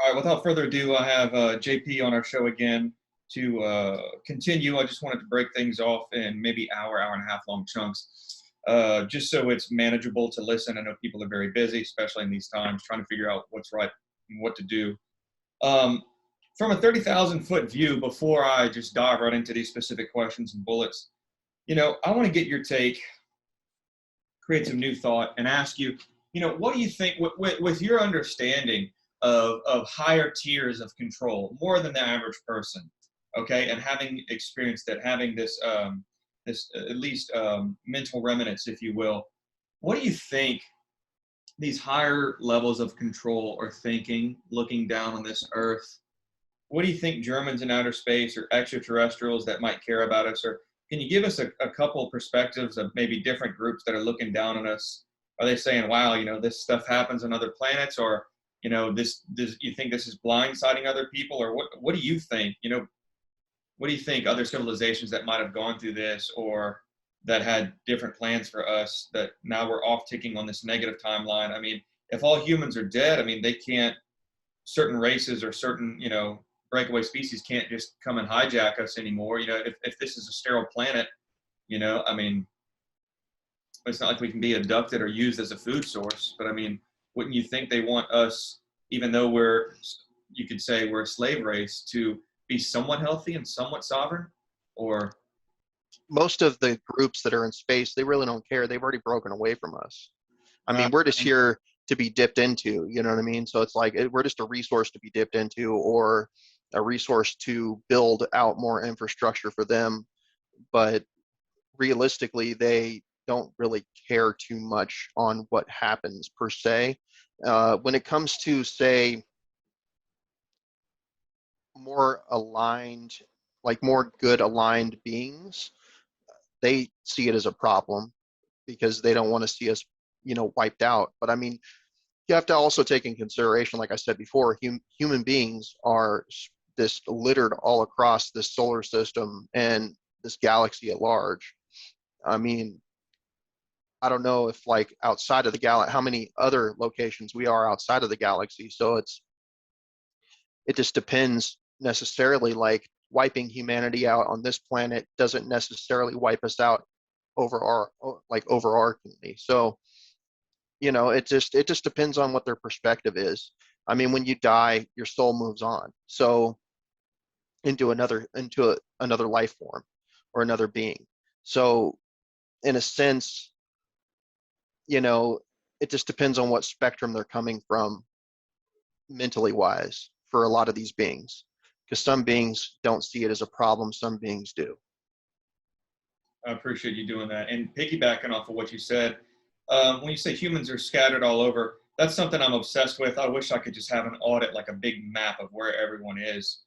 All right, without further ado, I have JP on our show again to continue. I just wanted to break things off in maybe hour and a half long chunks, just so it's manageable to listen. I know people are very busy, especially in these times, trying to figure out what's right and what to do. From a 30,000-foot view, before I just dive right into these specific questions and bullets, I want to get your take, create some new thought, and ask you, what do you think with your understanding of higher tiers of control, more than the average person, okay, and having experienced that, having this at least mental remnants, if you will, what do you think these higher levels of control are thinking, looking down on this earth? What do you think Germans in outer space or extraterrestrials that might care about us, or can you give us a couple perspectives of maybe different groups that are looking down on us? Are they saying, wow, this stuff happens on other planets, or, this you think this is blindsiding other people, or what do you think? What do you think other civilizations that might have gone through this or that had different plans for us that now we're off ticking on this negative timeline? I mean, if all humans are dead, I mean, they can't, certain races or certain, breakaway species can't just come and hijack us anymore. If this is a sterile planet, I mean, it's not like we can be abducted or used as a food source, but I mean, wouldn't you think they want us, even though you could say we're a slave race, to be somewhat healthy and somewhat sovereign? Or most of the groups that are in space, they really don't care. They've already broken away from us. I mean, we're just here to be dipped into, you know what I mean? So it's like, we're just a resource to be dipped into, or a resource to build out more infrastructure for them. But realistically, they don't really care too much on what happens per se. When it comes to, say, more aligned, like more good aligned beings, they see it as a problem because they don't want to see us, wiped out. But I mean, you have to also take in consideration, like I said before, human beings are this littered all across this solar system and this galaxy at large. I mean, I don't know if like outside of the galaxy, how many other locations we are outside of the galaxy. So it just depends necessarily. Like wiping humanity out on this planet doesn't necessarily wipe us out overarchingly. So, it just depends on what their perspective is. I mean, when you die, your soul moves on. So into another life form or another being. So in a sense, it just depends on what spectrum they're coming from mentally wise for a lot of these beings, because some beings don't see it as a problem, some beings do. I appreciate you doing that. And piggybacking off of what you said, when you say humans are scattered all over, that's something I'm obsessed with. I wish I could just have an audit, like a big map of where everyone is.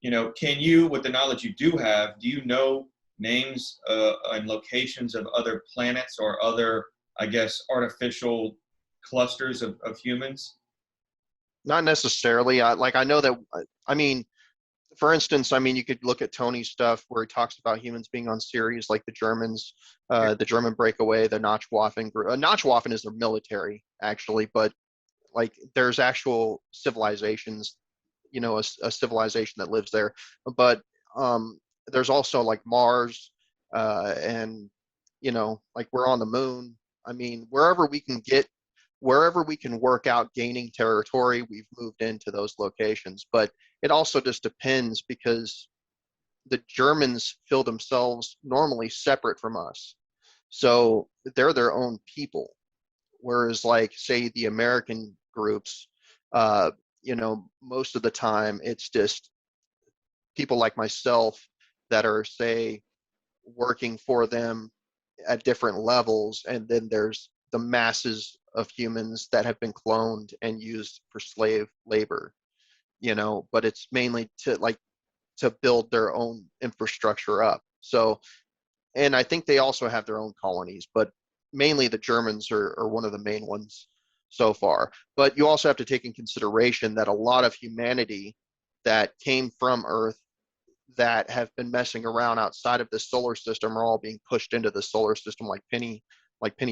Can you, with the knowledge you do have, do you know names and locations of other planets or other, I guess, artificial clusters of humans? Not necessarily. I know that, I mean, for instance, I mean, you could look at Tony's stuff where he talks about humans being on series like the Germans, the German breakaway, the Nachtwaffen group. Nachtwaffen is their military, actually, but like there's actual civilizations, a civilization that lives there. But there's also like Mars, and, like we're on the moon. I mean, wherever we can work out gaining territory, we've moved into those locations. But it also just depends, because the Germans feel themselves normally separate from us. So they're their own people. Whereas like, say, the American groups, most of the time it's just people like myself that are, say, working for them at different levels. And then there's the masses of humans that have been cloned and used for slave labor, but it's mainly to build their own infrastructure up. So, and I think they also have their own colonies, but mainly the Germans are one of the main ones so far. But you also have to take in consideration that a lot of humanity that came from Earth that have been messing around outside of the solar system are all being pushed into the solar system, like Penny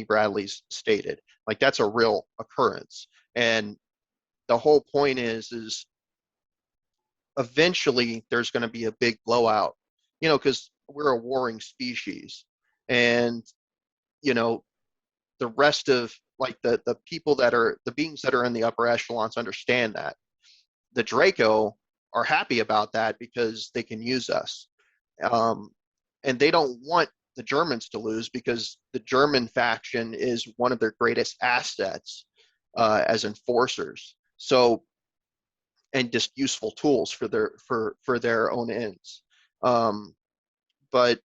Bradley's stated. Like, that's a real occurrence. And the whole point is eventually there's going to be a big blowout, because we're a warring species. And, you know, the rest of like the people that are the beings that are in the upper echelons understand that. The Draco are happy about that because they can use us. Um, and they don't want the Germans to lose because the German faction is one of their greatest assets as enforcers. So, and just useful tools for their own ends. Um, but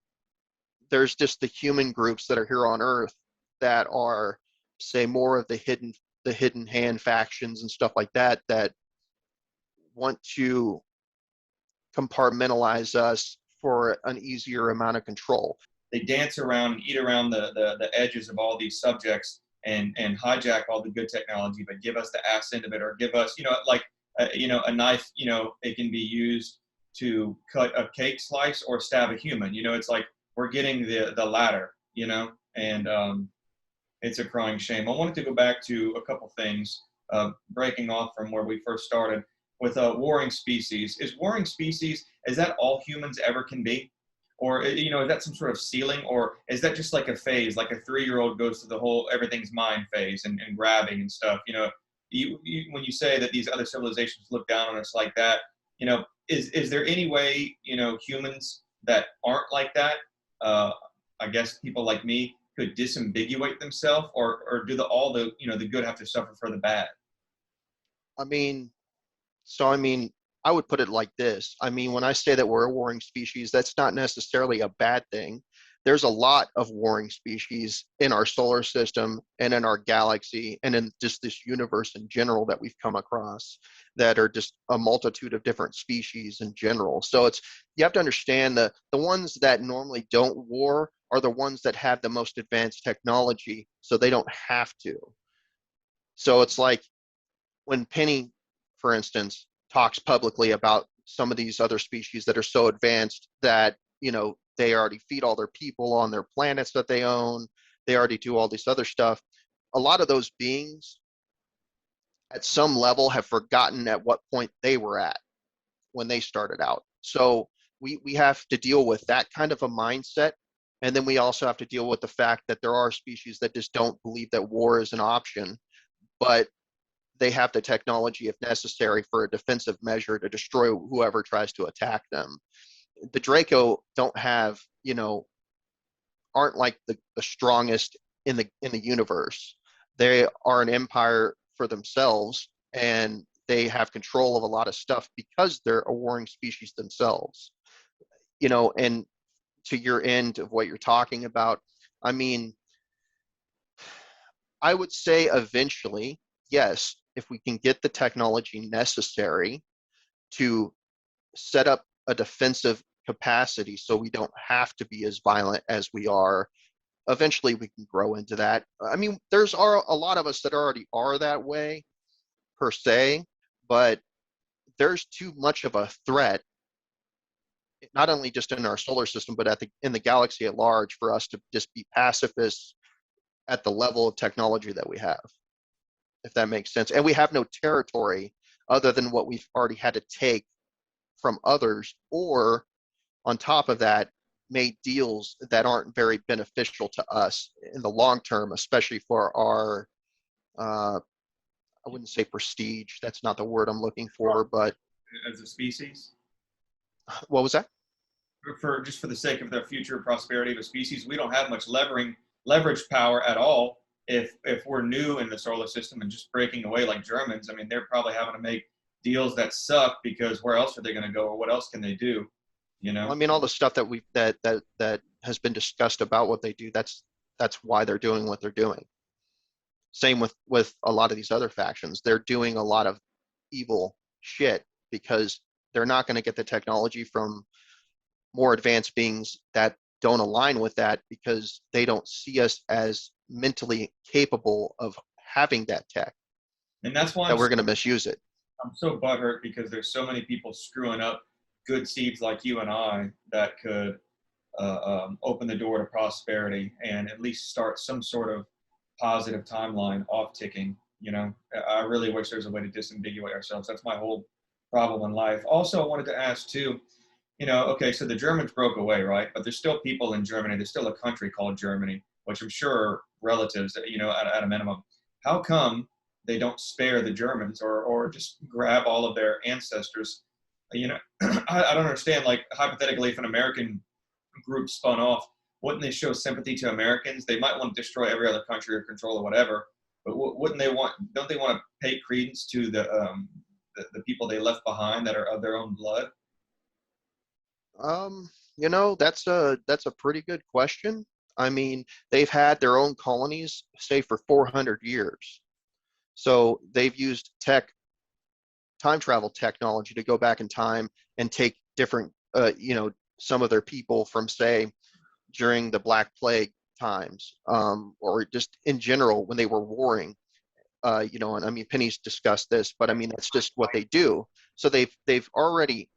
there's just the human groups that are here on Earth that are, say, more of the hidden hand factions and stuff like that that want to compartmentalize us for an easier amount of control. They dance around and eat around the edges of all these subjects and hijack all the good technology, but give us the ass end of it, or give us, like, a knife, it can be used to cut a cake slice or stab a human. It's like we're getting the latter, and it's a crying shame. I wanted to go back to a couple things, breaking off from where we first started with warring species. Is that all humans ever can be? Or, is that some sort of ceiling? Or is that just like a phase, like a 3-year-old goes through the whole everything's mine phase and grabbing and stuff? When you say that these other civilizations look down on us like that, is there any way, humans that aren't like that, I guess people like me, could disambiguate themselves, or do the good have to suffer for the bad? I mean, I would put it like this. I mean, when I say that we're a warring species, that's not necessarily a bad thing. There's a lot of warring species in our solar system and in our galaxy and in just this universe in general that we've come across that are just a multitude of different species in general. So you have to understand the ones that normally don't war are the ones that have the most advanced technology, so they don't have to. So it's like when Penny, for instance, talks publicly about some of these other species that are so advanced that, they already feed all their people on their planets that they own. They already do all this other stuff. A lot of those beings at some level have forgotten at what point they were at when they started out. So we have to deal with that kind of a mindset. And then we also have to deal with the fact that there are species that just don't believe that war is an option, but they have the technology, if necessary, for a defensive measure to destroy whoever tries to attack them. The Draco don't have, aren't like the strongest in the universe. They are an empire for themselves, and they have control of a lot of stuff because they're a warring species themselves. And to your end of what you're talking about, I mean, I would say eventually, yes, if we can get the technology necessary to set up a defensive capacity so we don't have to be as violent as we are, eventually we can grow into that. I mean, there's a lot of us that already are that way per se, but there's too much of a threat, not only just in our solar system, but in the galaxy at large, for us to just be pacifists at the level of technology that we have, if that makes sense. And we have no territory other than what we've already had to take from others, or on top of that, made deals that aren't very beneficial to us in the long term, especially for our, I wouldn't say prestige. That's not the word I'm looking for, but As a species, what was that? for the sake of the future prosperity of a species, we don't have much leverage power at all. If we're new in the solar system and just breaking away like Germans, I mean, they're probably having to make deals that suck, because where else are they going to go, or what else can they do? Well, I mean, all the stuff that has been discussed about what they do, that's why they're doing what they're doing. Same with a lot of these other factions. They're doing a lot of evil shit because they're not going to get the technology from more advanced beings that don't align with that, because they don't see us as mentally capable of having that tech, And that's why that we're going to misuse it. I'm so butthurt, because there's so many people screwing up good seeds like you and I that could open the door to prosperity and at least start some sort of positive timeline off ticking. I really wish there's a way to disambiguate ourselves. That's my whole problem in life. Also, I wanted to ask too, okay, so the Germans broke away, right? But there's still people in Germany. There's still a country called Germany, which I'm sure are relatives, at a minimum. How come they don't spare the Germans or just grab all of their ancestors? I don't understand. Like, hypothetically, if an American group spun off, wouldn't they show sympathy to Americans? They might want to destroy every other country or control or whatever, but wouldn't they want? Don't they want to pay credence to the people they left behind that are of their own blood? That's a pretty good question. I mean, they've had their own colonies, say, for 400 years. So they've used time travel technology to go back in time and take different, some of their people from, say, during the Black Plague times, or just in general when they were warring. And I mean, Penny's discussed this, but I mean, that's just what they do. So they already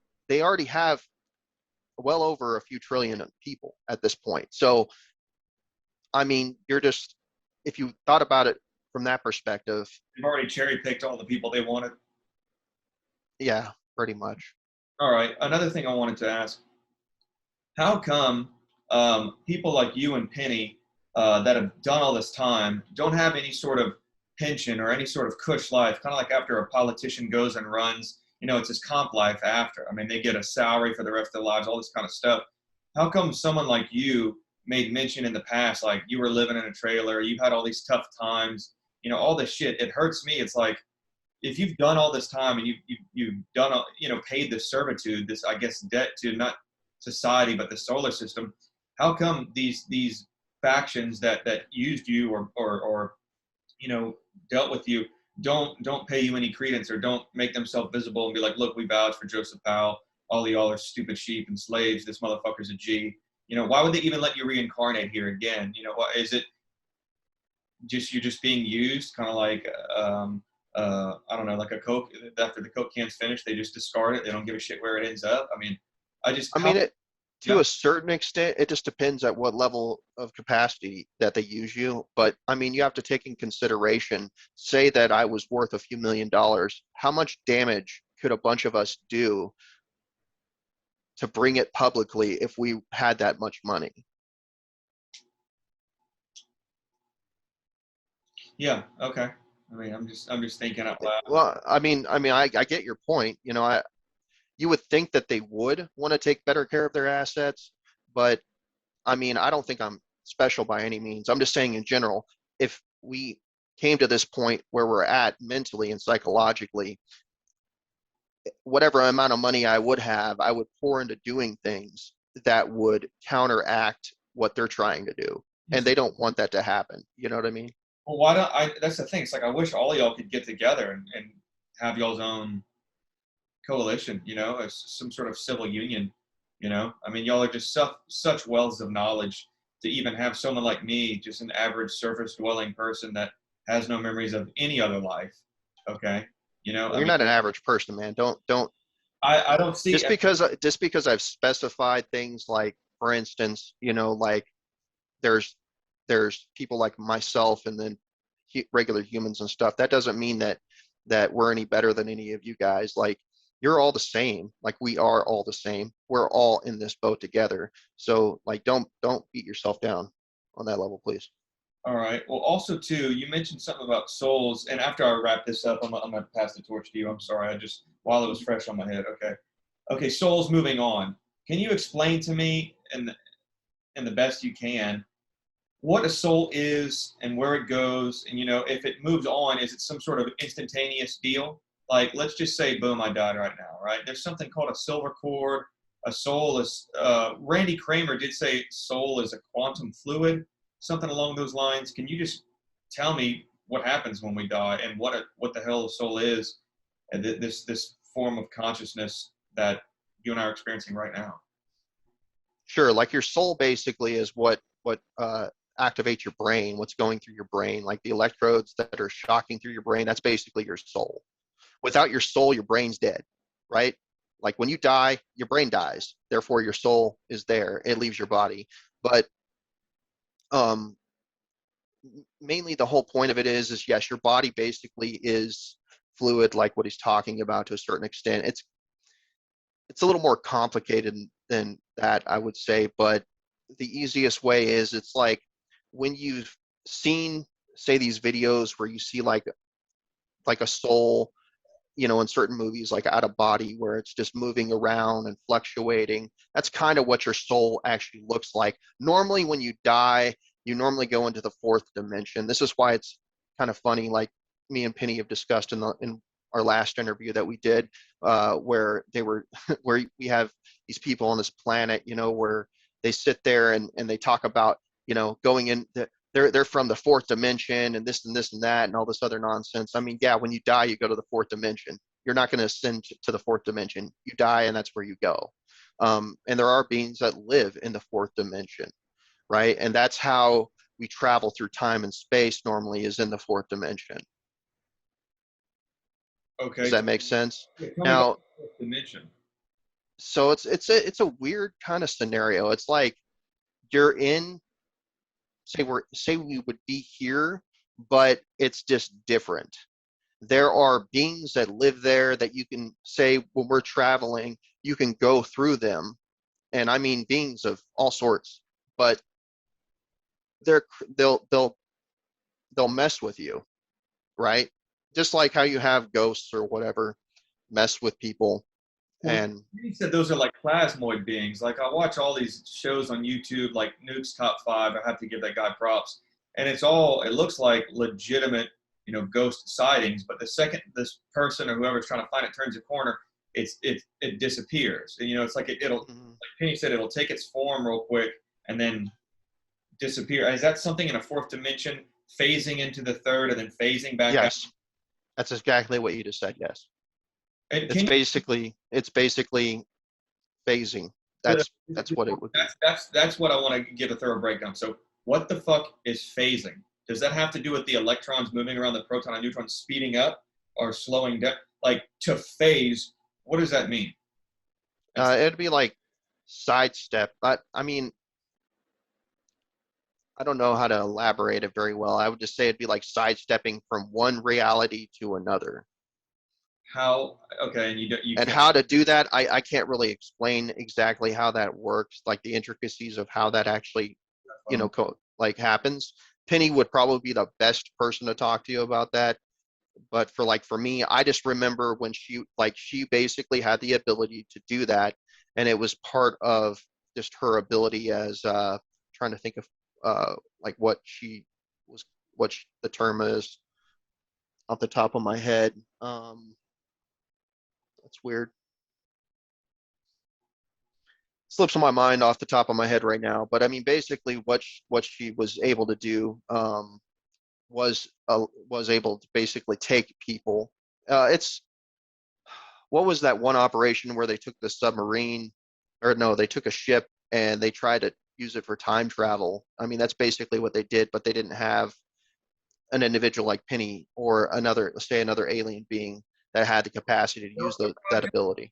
have well over a few trillion people at this point. So, I mean, if you thought about it from that perspective, They've already cherry picked all the people they wanted. yeah, pretty much. All right. Another thing I wanted to ask: how come people like you and Penny that have done all this time don't have any sort of pension or any sort of cush life? Kind of like after a politician goes and runs, it's his comp life after. I mean, they get a salary for the rest of their lives, all this kind of stuff. How come someone like you made mention in the past, like you were living in a trailer, you've had all these tough times, all this shit? It hurts me. It's like, if you've done all this time and you've done, paid this servitude, this, I guess, debt to not society but the solar system, how come these factions that used you or dealt with you don't pay you any credence or don't make themselves visible and be like, look, we vouched for Joseph Powell, all of y'all are stupid sheep and slaves, this motherfucker's a G? Why would they even let you reincarnate here again? Is it just you're just being used, kind of like I don't know, like a Coke. After the Coke can's finished, they just discard it. They don't give a shit where it ends up. I mean, I mean, to yeah. a certain extent, it just depends at what level of capacity that they use you. But I mean, you have to take in consideration, say that I was worth a few $1,000,000. How much damage could a bunch of us do to bring it publicly if we had that much money? Yeah. Okay. I mean, I'm just thinking out loud. Well, I get your point. You would think that they would want to take better care of their assets, but I mean, I don't think I'm special by any means. I'm just saying in general, if we came to this point where we're at mentally and psychologically, whatever amount of money I would have, I would pour into doing things that would counteract what they're trying to do. And they don't want that to happen. You know what I mean? Well, why don't I? That's the thing. It's like I wish all y'all could get together and have y'all's own coalition. As some sort of civil union. I mean, y'all are just such wells of knowledge to even have someone like me, just an average surface dwelling person that has no memories of any other life. Okay. Well, I you're mean, not an average person, man. Don't I don't see just because I've specified things like, for instance, like there's people like myself and then regular humans and stuff. That doesn't mean that we're any better than any of you guys. Like, you're all the same. Like, we are all the same. We're all in this boat together. So like, don't beat yourself down on that level, please. All right. Well, also too, you mentioned something about souls, and after I wrap this up, I'm gonna pass the torch to you. I'm sorry, I just while it was fresh on my head. Okay. Okay. Souls moving on. Can you explain to me, in the best you can, what a soul is and where it goes, and if it moves on, is it some sort of instantaneous deal? Like, let's just say, boom, I died right now. Right? There's something called a silver cord. A soul is. Randy Kramer did say soul is a quantum fluid, something along those lines. Can you just tell me what happens when we die and what the hell a soul is, and this form of consciousness that you and I are experiencing right now? Sure. Like, your soul basically is what activates your brain, what's going through your brain, like the electrodes that are shocking through your brain. That's basically your soul. Without your soul, your brain's dead, right? Like, when you die, your brain dies. Therefore, your soul is there. It leaves your body. But um, mainly the whole point of it is yes, your body basically is fluid, like what he's talking about to a certain extent. It's a little more complicated than that, I would say, but the easiest way is it's like when you've seen, say, these videos where you see like a soul, in certain movies, like Out of Body, where it's just moving around and fluctuating. That's kind of what your soul actually looks like. Normally, when you die, you normally go into the fourth dimension. This is why it's kind of funny, like me and Penny have discussed in our last interview that we did, where they were, where we have these people on this planet, where they sit there and they talk about, going in. They're from the fourth dimension and this and this and that and all this other nonsense. I mean, yeah, when you die, you go to the fourth dimension. You're not going to ascend to the fourth dimension. You die, and that's where you go. And there are beings that live in the fourth dimension, right? And that's how we travel through time and space normally, is in the fourth dimension. Okay. Does that make sense? Tell me Now, about the fourth dimension. so it's a weird kind of scenario. It's like you're in, say we would be here, but it's just different. There are beings that live there that you can say, when we're traveling, you can go through them. And I mean beings of all sorts, but they'll mess with you, right? Just like how you have ghosts or whatever mess with people. Well, And you said those are like plasmoid beings. Like I watch all these shows on YouTube, like Nuke's Top 5. I have to give that guy props. And it looks like legitimate, ghost sightings. But the second this person or whoever's trying to find it turns a corner, it disappears. And, it's like it'll, like Penny said, it'll take its form real quick and then disappear. Is that something in a fourth dimension, phasing into the third and then phasing back out? yes, that's exactly what you just said. Yes. And It's basically phasing. That's what it would be. That's what I want to give a thorough breakdown. So what the fuck is phasing? Does that have to do with the electrons moving around the proton and neutron speeding up or slowing down? Like to phase, what does that mean? It'd be like sidestep. I mean, I don't know how to elaborate it very well. I would just say it'd be like sidestepping from one reality to another. How? Okay, and you And can't. how to do that, I can't really explain exactly how that works, like the intricacies of how that actually, like happens. Penny would probably be the best person to talk to you about that. But for me, I just remember when she basically had the ability to do that, and it was part of just her ability as trying to think of like what the term is off the top of my head. That's weird. Slips my mind off the top of my head right now, but I mean, basically, what she was able to do was able to basically take people. It's What was that one operation where they took the submarine, or no, they took a ship and they tried to use it for time travel. I mean, that's basically what they did, but they didn't have an individual like Penny or another alien being that had the capacity to use that ability.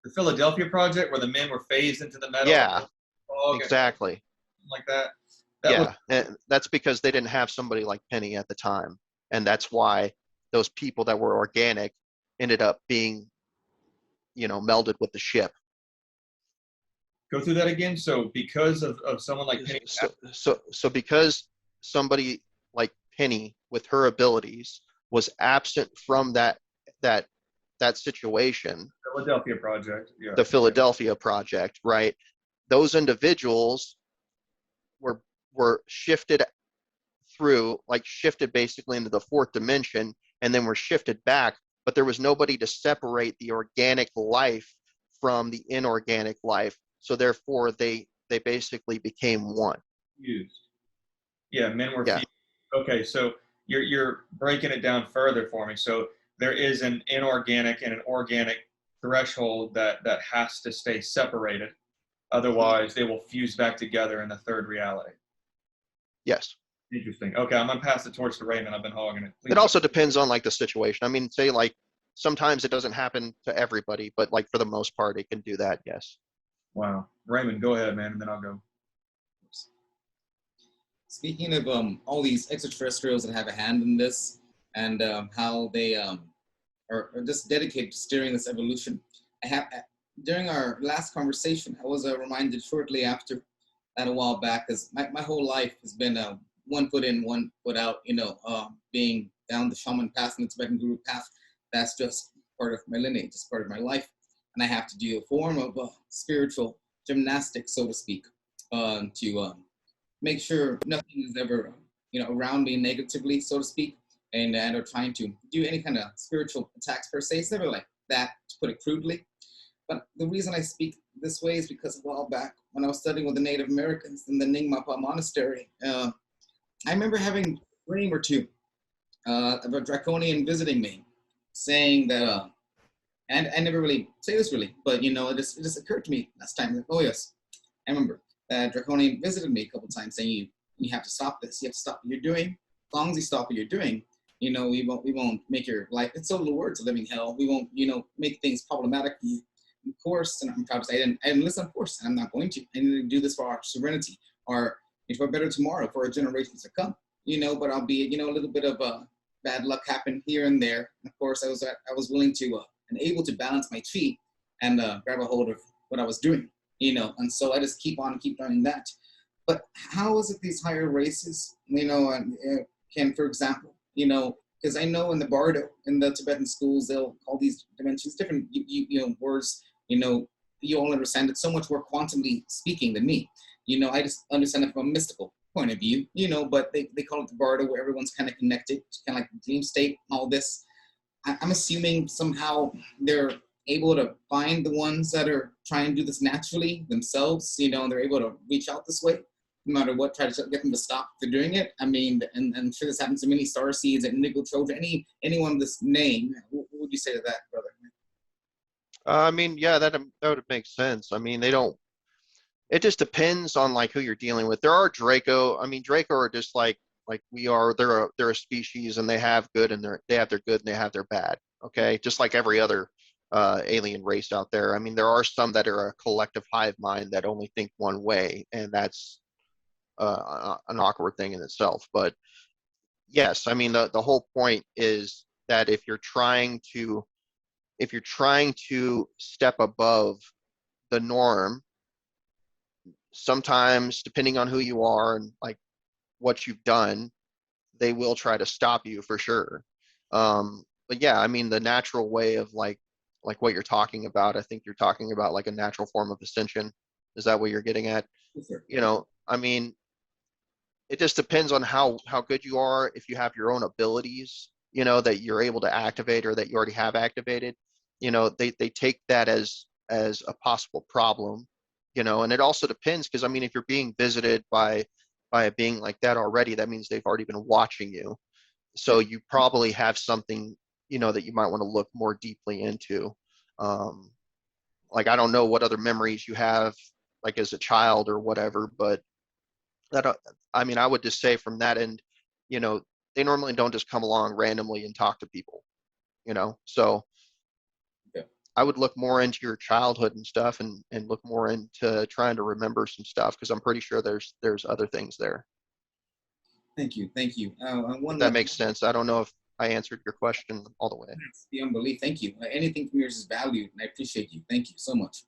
The Philadelphia Project, where the men were phased into the metal. Yeah, exactly. Like that. Yeah, and that's because they didn't have somebody like Penny at the time, and that's why those people that were organic ended up being, melded with the ship. Go through that again. So because of someone like Penny. So because somebody like Penny with her abilities was absent from that situation. Philadelphia Project. Yeah. The Philadelphia Project, right? Those individuals were shifted shifted basically into the fourth dimension, and then were shifted back, but there was nobody to separate the organic life from the inorganic life. So therefore they basically became one. Fused. Yeah, men were Yeah. fused. Okay, so you're breaking it down further for me. So there is an inorganic and an organic threshold that has to stay separated. Otherwise, they will fuse back together in the third reality. Yes. Interesting. Okay, I'm gonna pass the torch to Raymond. I've been hogging it. Please. It also depends on the situation. I mean, say sometimes it doesn't happen to everybody, but for the most part, it can do that. Yes. Wow, Raymond, go ahead, man, and then I'll go. Speaking of all these extraterrestrials that have a hand in this, and how they or just dedicated to steering this evolution. I have during our last conversation, I was reminded shortly after that a while back, because my whole life has been one foot in, one foot out. Being down the shaman path and the Tibetan guru path. That's just part of my lineage, it's part of my life, and I have to do a form of spiritual gymnastics, so to speak, to make sure nothing is ever around me negatively, so to speak, and are trying to do any kind of spiritual attacks per se. It's never like that, to put it crudely. But the reason I speak this way is because a while back, when I was studying with the Native Americans in the Ningmapa Monastery, I remember having a dream or two of a draconian visiting me, saying that, and I never really say this really, but it just occurred to me last time. Like, oh yes, I remember that draconian visited me a couple times, saying you have to stop this. You have to stop what you're doing. As long as you stop what you're doing, we won't make your life. It's so the words, a living hell. We won't make things problematic for you. Of course, and I'm proud to say I didn't listen. Of course, and I'm not going to. I need to do this for our serenity, or for a better tomorrow for our generations to come. But I'll be a little bit of bad luck happen here and there. And of course, I was willing to and able to balance my chi and grab a hold of what I was doing. And so I just keep learning that. But how is it these higher races, can, for example, because I know in the Bardo, in the Tibetan schools, they'll call these dimensions different words. You all understand it so much more quantumly speaking than me. I just understand it from a mystical point of view, but they call it the Bardo, where everyone's kind of connected, kind of like the dream state, all this. I'm assuming somehow they're able to find the ones that are trying to do this naturally themselves, and they're able to reach out this way, no matter what, try to get them to stop for doing it. I mean, and I'm sure this happens to many star seeds and Indigo Children, anyone of this name. What would you say to that, brother? I mean, yeah, that would make sense. I mean, they don't. It just depends on like who you're dealing with. There are Draco. I mean, Draco are just like we are. They're a species, and they have good and they have their good and they have their bad. Okay, just like every other alien race out there. I mean, there are some that are a collective hive mind that only think one way, and that's an awkward thing in itself. But yes, I mean, the whole point is that if you're trying to step above the norm, sometimes depending on who you are and like what you've done, they will try to stop you for sure. But yeah, I mean, the natural way of like what you're talking about, I think you're talking about like a natural form of ascension. Is that what you're getting at? Sure. I mean, it just depends on how good you are. If you have your own abilities, that you're able to activate or that you already have activated, they take that as a possible problem, and it also depends, because I mean, if you're being visited by a being like that already, that means they've already been watching you. So you probably have something, that you might want to look more deeply into. Like, I don't know what other memories you have, like as a child or whatever, but I mean, I would just say from that end, they normally don't just come along randomly and talk to people, so Yeah. I would look more into your childhood and stuff, and look more into trying to remember some stuff, because I'm pretty sure there's other things there. Thank you. If that makes sense. I don't know if I answered your question all the way. It's beyond belief. Thank you. Anything from yours is valued, and I appreciate you. Thank you so much.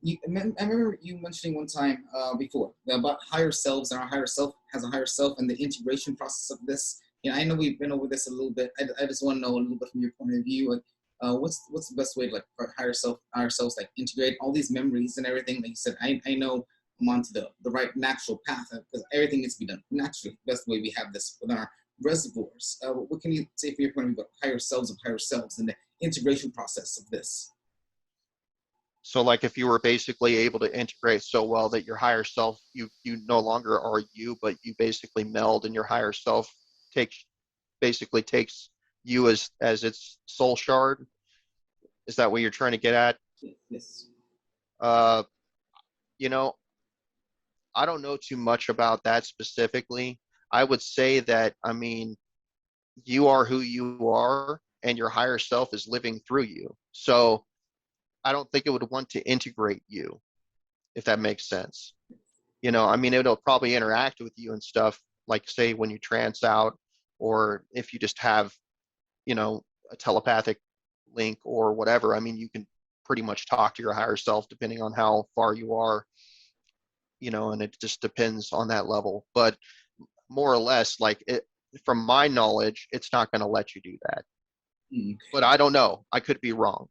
I remember you mentioning one time before about higher selves, and our higher self has a higher self, and the integration process of this. I know we've been over this a little bit. I just want to know a little bit from your point of view. Like, what's the best way to, like, for higher selves, like, integrate all these memories and everything? Like you said, I know I'm onto the right natural path, because everything needs to be done naturally. That's the way we have this with our reservoirs. What can you say from your point of view about higher selves and the integration process of this? So like, if you were basically able to integrate so well that your higher self, you no longer are you, but you basically meld, and your higher self basically takes you as its soul shard. Is that what you're trying to get at? Yes. Uh, I don't know too much about that specifically. I would say that, I mean, you are who you are, and your higher self is living through you. So I don't think it would want to integrate you, if that makes sense. I mean, it'll probably interact with you and stuff, like say when you trance out, or if you just have, a telepathic link or whatever. I mean, you can pretty much talk to your higher self depending on how far you are, and it just depends on that level. But more or less, like from my knowledge, it's not going to let you do that. But I don't know. I could be wrong.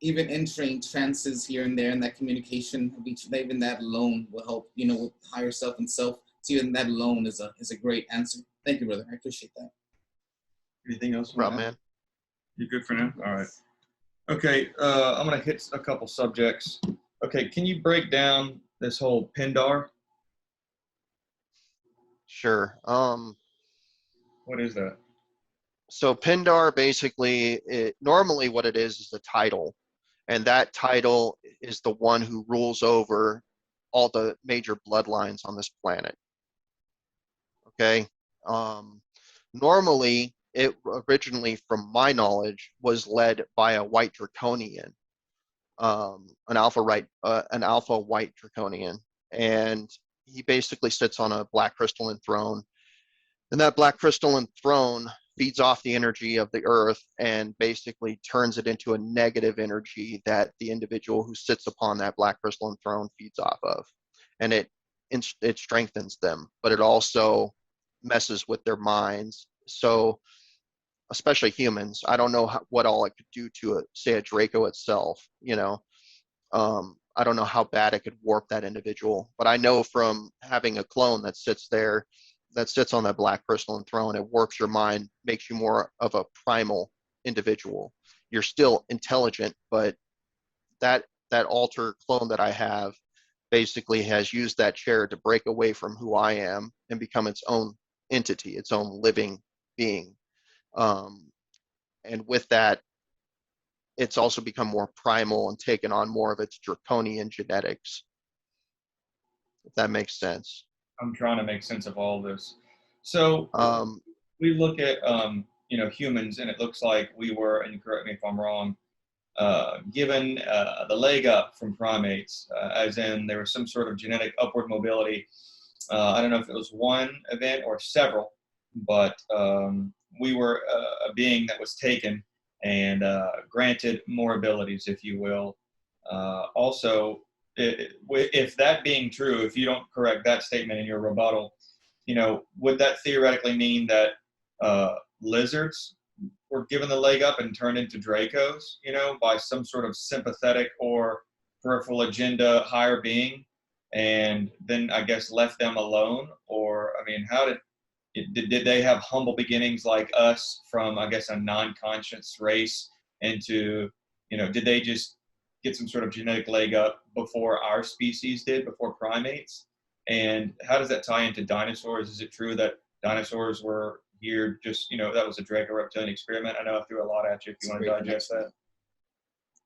Even entering trances here and there in that communication, even that alone will help, with higher self and self. So even that alone is a great answer. Thank you, brother. I appreciate that. Anything else? Right, man. You good for now? All right. Okay, I'm going to hit a couple subjects. Okay, can you break down this whole Pindar? Sure. What is that? So Pindar basically, normally what it is a title, and that title is the one who rules over all the major bloodlines on this planet. Okay. Normally, it originally, from my knowledge, was led by a white draconian, an alpha white draconian, and he basically sits on a black crystalline throne, and that black crystalline throne feeds off the energy of the earth and basically turns it into a negative energy that the individual who sits upon that black crystalline throne feeds off of, and it strengthens them, but it also messes with their minds. So especially humans, I don't know what all it could do to say a Draco itself. I don't know how bad it could warp that individual, but I know from having a clone that sits on that black crystalline throne, it warps your mind, makes you more of a primal individual. You're still intelligent, but that alter clone that I have basically has used that chair to break away from who I am and become its own entity, its own living being. And with that, it's also become more primal and taken on more of its draconian genetics, if that makes sense. I'm trying to make sense of all this. So we look at, humans, and it looks like we were, and correct me if I'm wrong, given the leg up from primates, as in there was some sort of genetic upward mobility. I don't know if it was one event or several, but we were a being that was taken and granted more abilities, if you will. Also, if that being true, if you don't correct that statement in your rebuttal, would that theoretically mean that lizards were given the leg up and turned into Dracos, by some sort of sympathetic or peripheral agenda higher being, and then I guess left them alone? Or, I mean, did they have humble beginnings like us from, I guess, a non-conscious race into, did they just get some sort of genetic leg up before our species did, before primates? And how does that tie into dinosaurs? Is it true that dinosaurs were here just, that was a Draco reptilian experiment? I know I threw a lot at you if you want to digest that.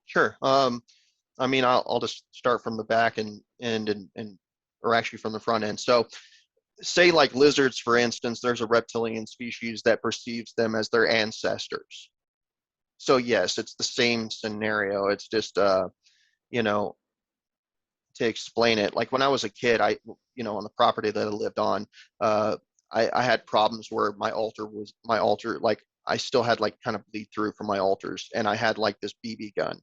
Sure. I mean, I'll just start from the back and or actually from the front end. So say like lizards, for instance, there's a reptilian species that perceives them as their ancestors. So yes, it's the same scenario. It's just, to explain it, like when I was a kid, on the property that I lived on, I had problems where my altar, like I still had like kind of bleed through from my altars, and I had like this BB gun.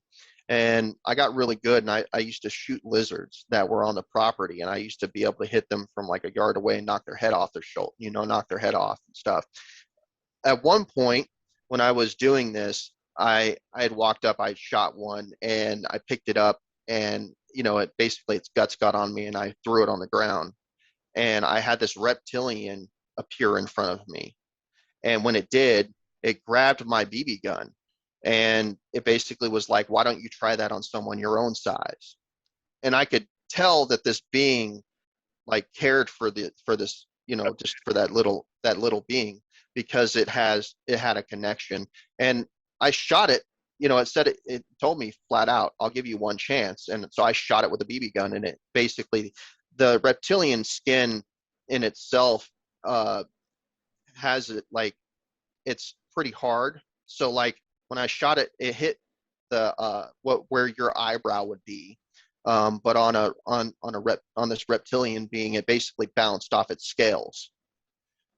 And I got really good, and I used to shoot lizards that were on the property, and I used to be able to hit them from like a yard away and knock their head off their shoulder, knock their head off and stuff. At one point, when I was doing this, I had walked up, I shot one, and I picked it up, and it basically, its guts got on me, and I threw it on the ground. And I had this reptilian appear in front of me. And when it did, it grabbed my BB gun. And it basically was like, why don't you try that on someone your own size? And I could tell that this being like cared for this, just for that little being, because it had a connection. And I shot it, it said, it told me flat out, I'll give you one chance. And so I shot it with a BB gun, and it basically, the reptilian skin in itself has it, like, it's pretty hard. So like when I shot it, it hit the where your eyebrow would be, but on this reptilian being, it basically bounced off its scales.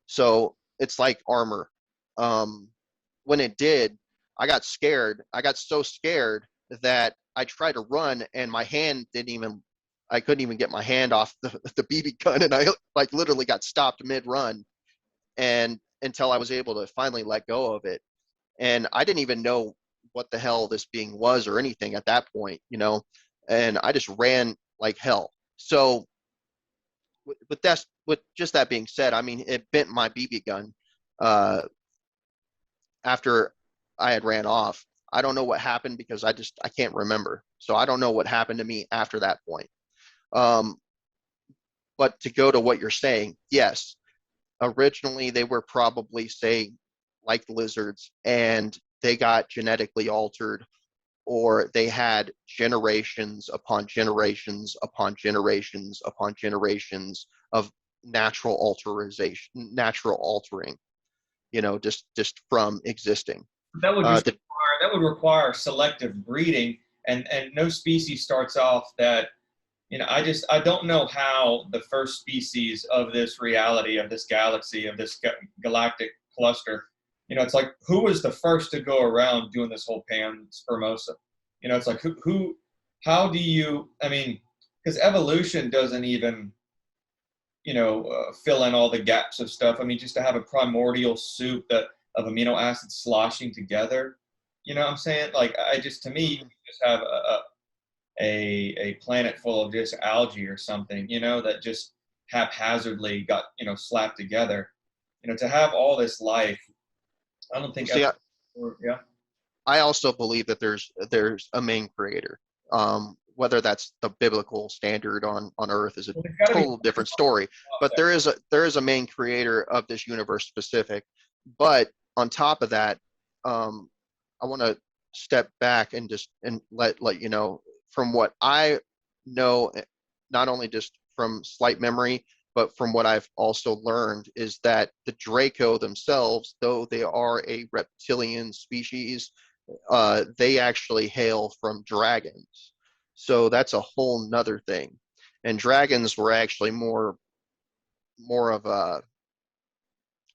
So it's like armor. When it did, I got scared. I got so scared that I tried to run, and my hand I couldn't even get my hand off the BB gun, and I like literally got stopped mid-run, and until I was able to finally let go of it. And I didn't even know what the hell this being was or anything at that point, and I just ran like hell. So with just that being said, I mean, it bent my BB gun uh, after I had ran off. I don't know what happened because I can't remember. So I don't know what happened to me after that point. Um, but to go to what you're saying, yes, originally they were probably, say, like lizards, and they got genetically altered, or they had generations upon generations upon generations upon generations of natural altering, just from existing. That would Uh, just require selective breeding, and no species starts off that. I don't know how the first species of this reality, of this galaxy, of this galactic cluster, it's like, who was the first to go around doing this whole panspermosa? It's like, how do you, I mean, because evolution doesn't even, fill in all the gaps of stuff. I mean, just to have a primordial soup of amino acids sloshing together, what I'm saying? Like, to me, you just have a planet full of just algae or something, that just haphazardly got, slapped together. To have all this life, I don't think. See, Yeah. I also believe that there's a main creator. Whether that's the biblical standard on Earth is a total different story. But there is a main creator of this universe specific. But on top of that, I want to step back and just let you know from what I know, not only just from slight memory, but from what I've also learned, is that the Draco themselves, though they are a reptilian species, they actually hail from dragons. So that's a whole nother thing. And dragons were actually more of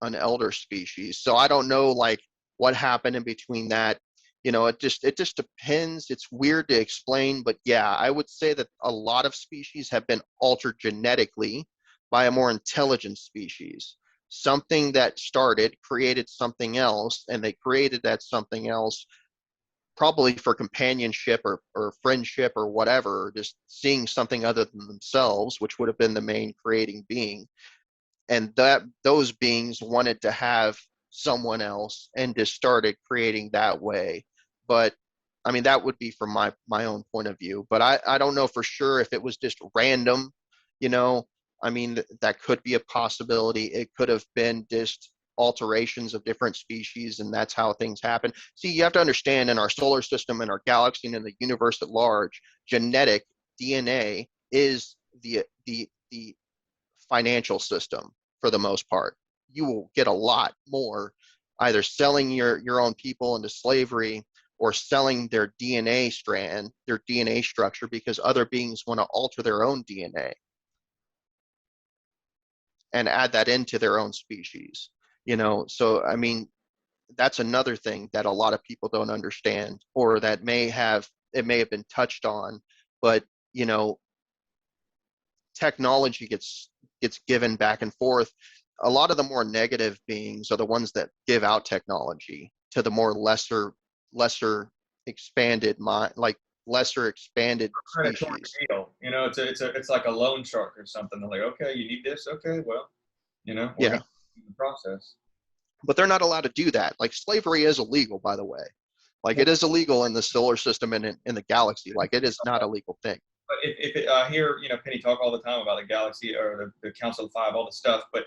an elder species. So I don't know like what happened in between that. It just depends. It's weird to explain, but yeah, I would say that a lot of species have been altered genetically by a more intelligent species. Something that created something else, and they created that something else probably for companionship or friendship or whatever, or just seeing something other than themselves, which would have been the main creating being. And that those beings wanted to have someone else and just started creating that way. But I mean, that would be from my own point of view. But I don't know for sure if it was just random, I mean, that could be a possibility. It could have been just alterations of different species, and that's how things happen. See, you have to understand, in our solar system, in our galaxy, and in the universe at large, genetic DNA is the financial system for the most part. You will get a lot more either selling your own people into slavery or selling their DNA strand, their DNA structure, because other beings want to alter their own DNA and add that into their own species. So I mean, that's another thing that a lot of people don't understand, or that it may have been touched on, but technology gets given back and forth. A lot of the more negative beings are the ones that give out technology to the more lesser expanded mind, like lesser expanded species. It's like a loan shark or something. They're like, okay, you need this, okay, well, we're Yeah, gonna do the process. but they're not allowed to do that. Like, slavery is illegal, by the way. Like, it is illegal in the solar system and in the galaxy. Like, it is not a legal thing. But I hear Penny talk all the time about the galaxy or the Council of Five, all the stuff. But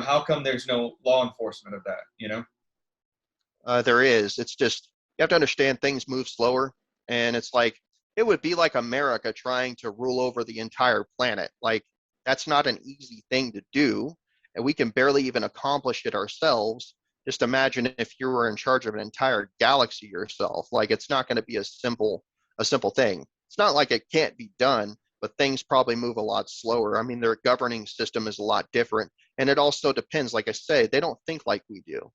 how come there's no law enforcement of that? There is. It's just, you have to understand, things move slower, and it's like, it would be like America trying to rule over the entire planet. Like, that's not an easy thing to do, and we can barely even accomplish it ourselves. Just imagine if you were in charge of an entire galaxy yourself. Like, it's not going to be a simple thing. It's not like it can't be done, but things probably move a lot slower. I mean, their governing system is a lot different, and it also depends. Like I say, they don't think like we do.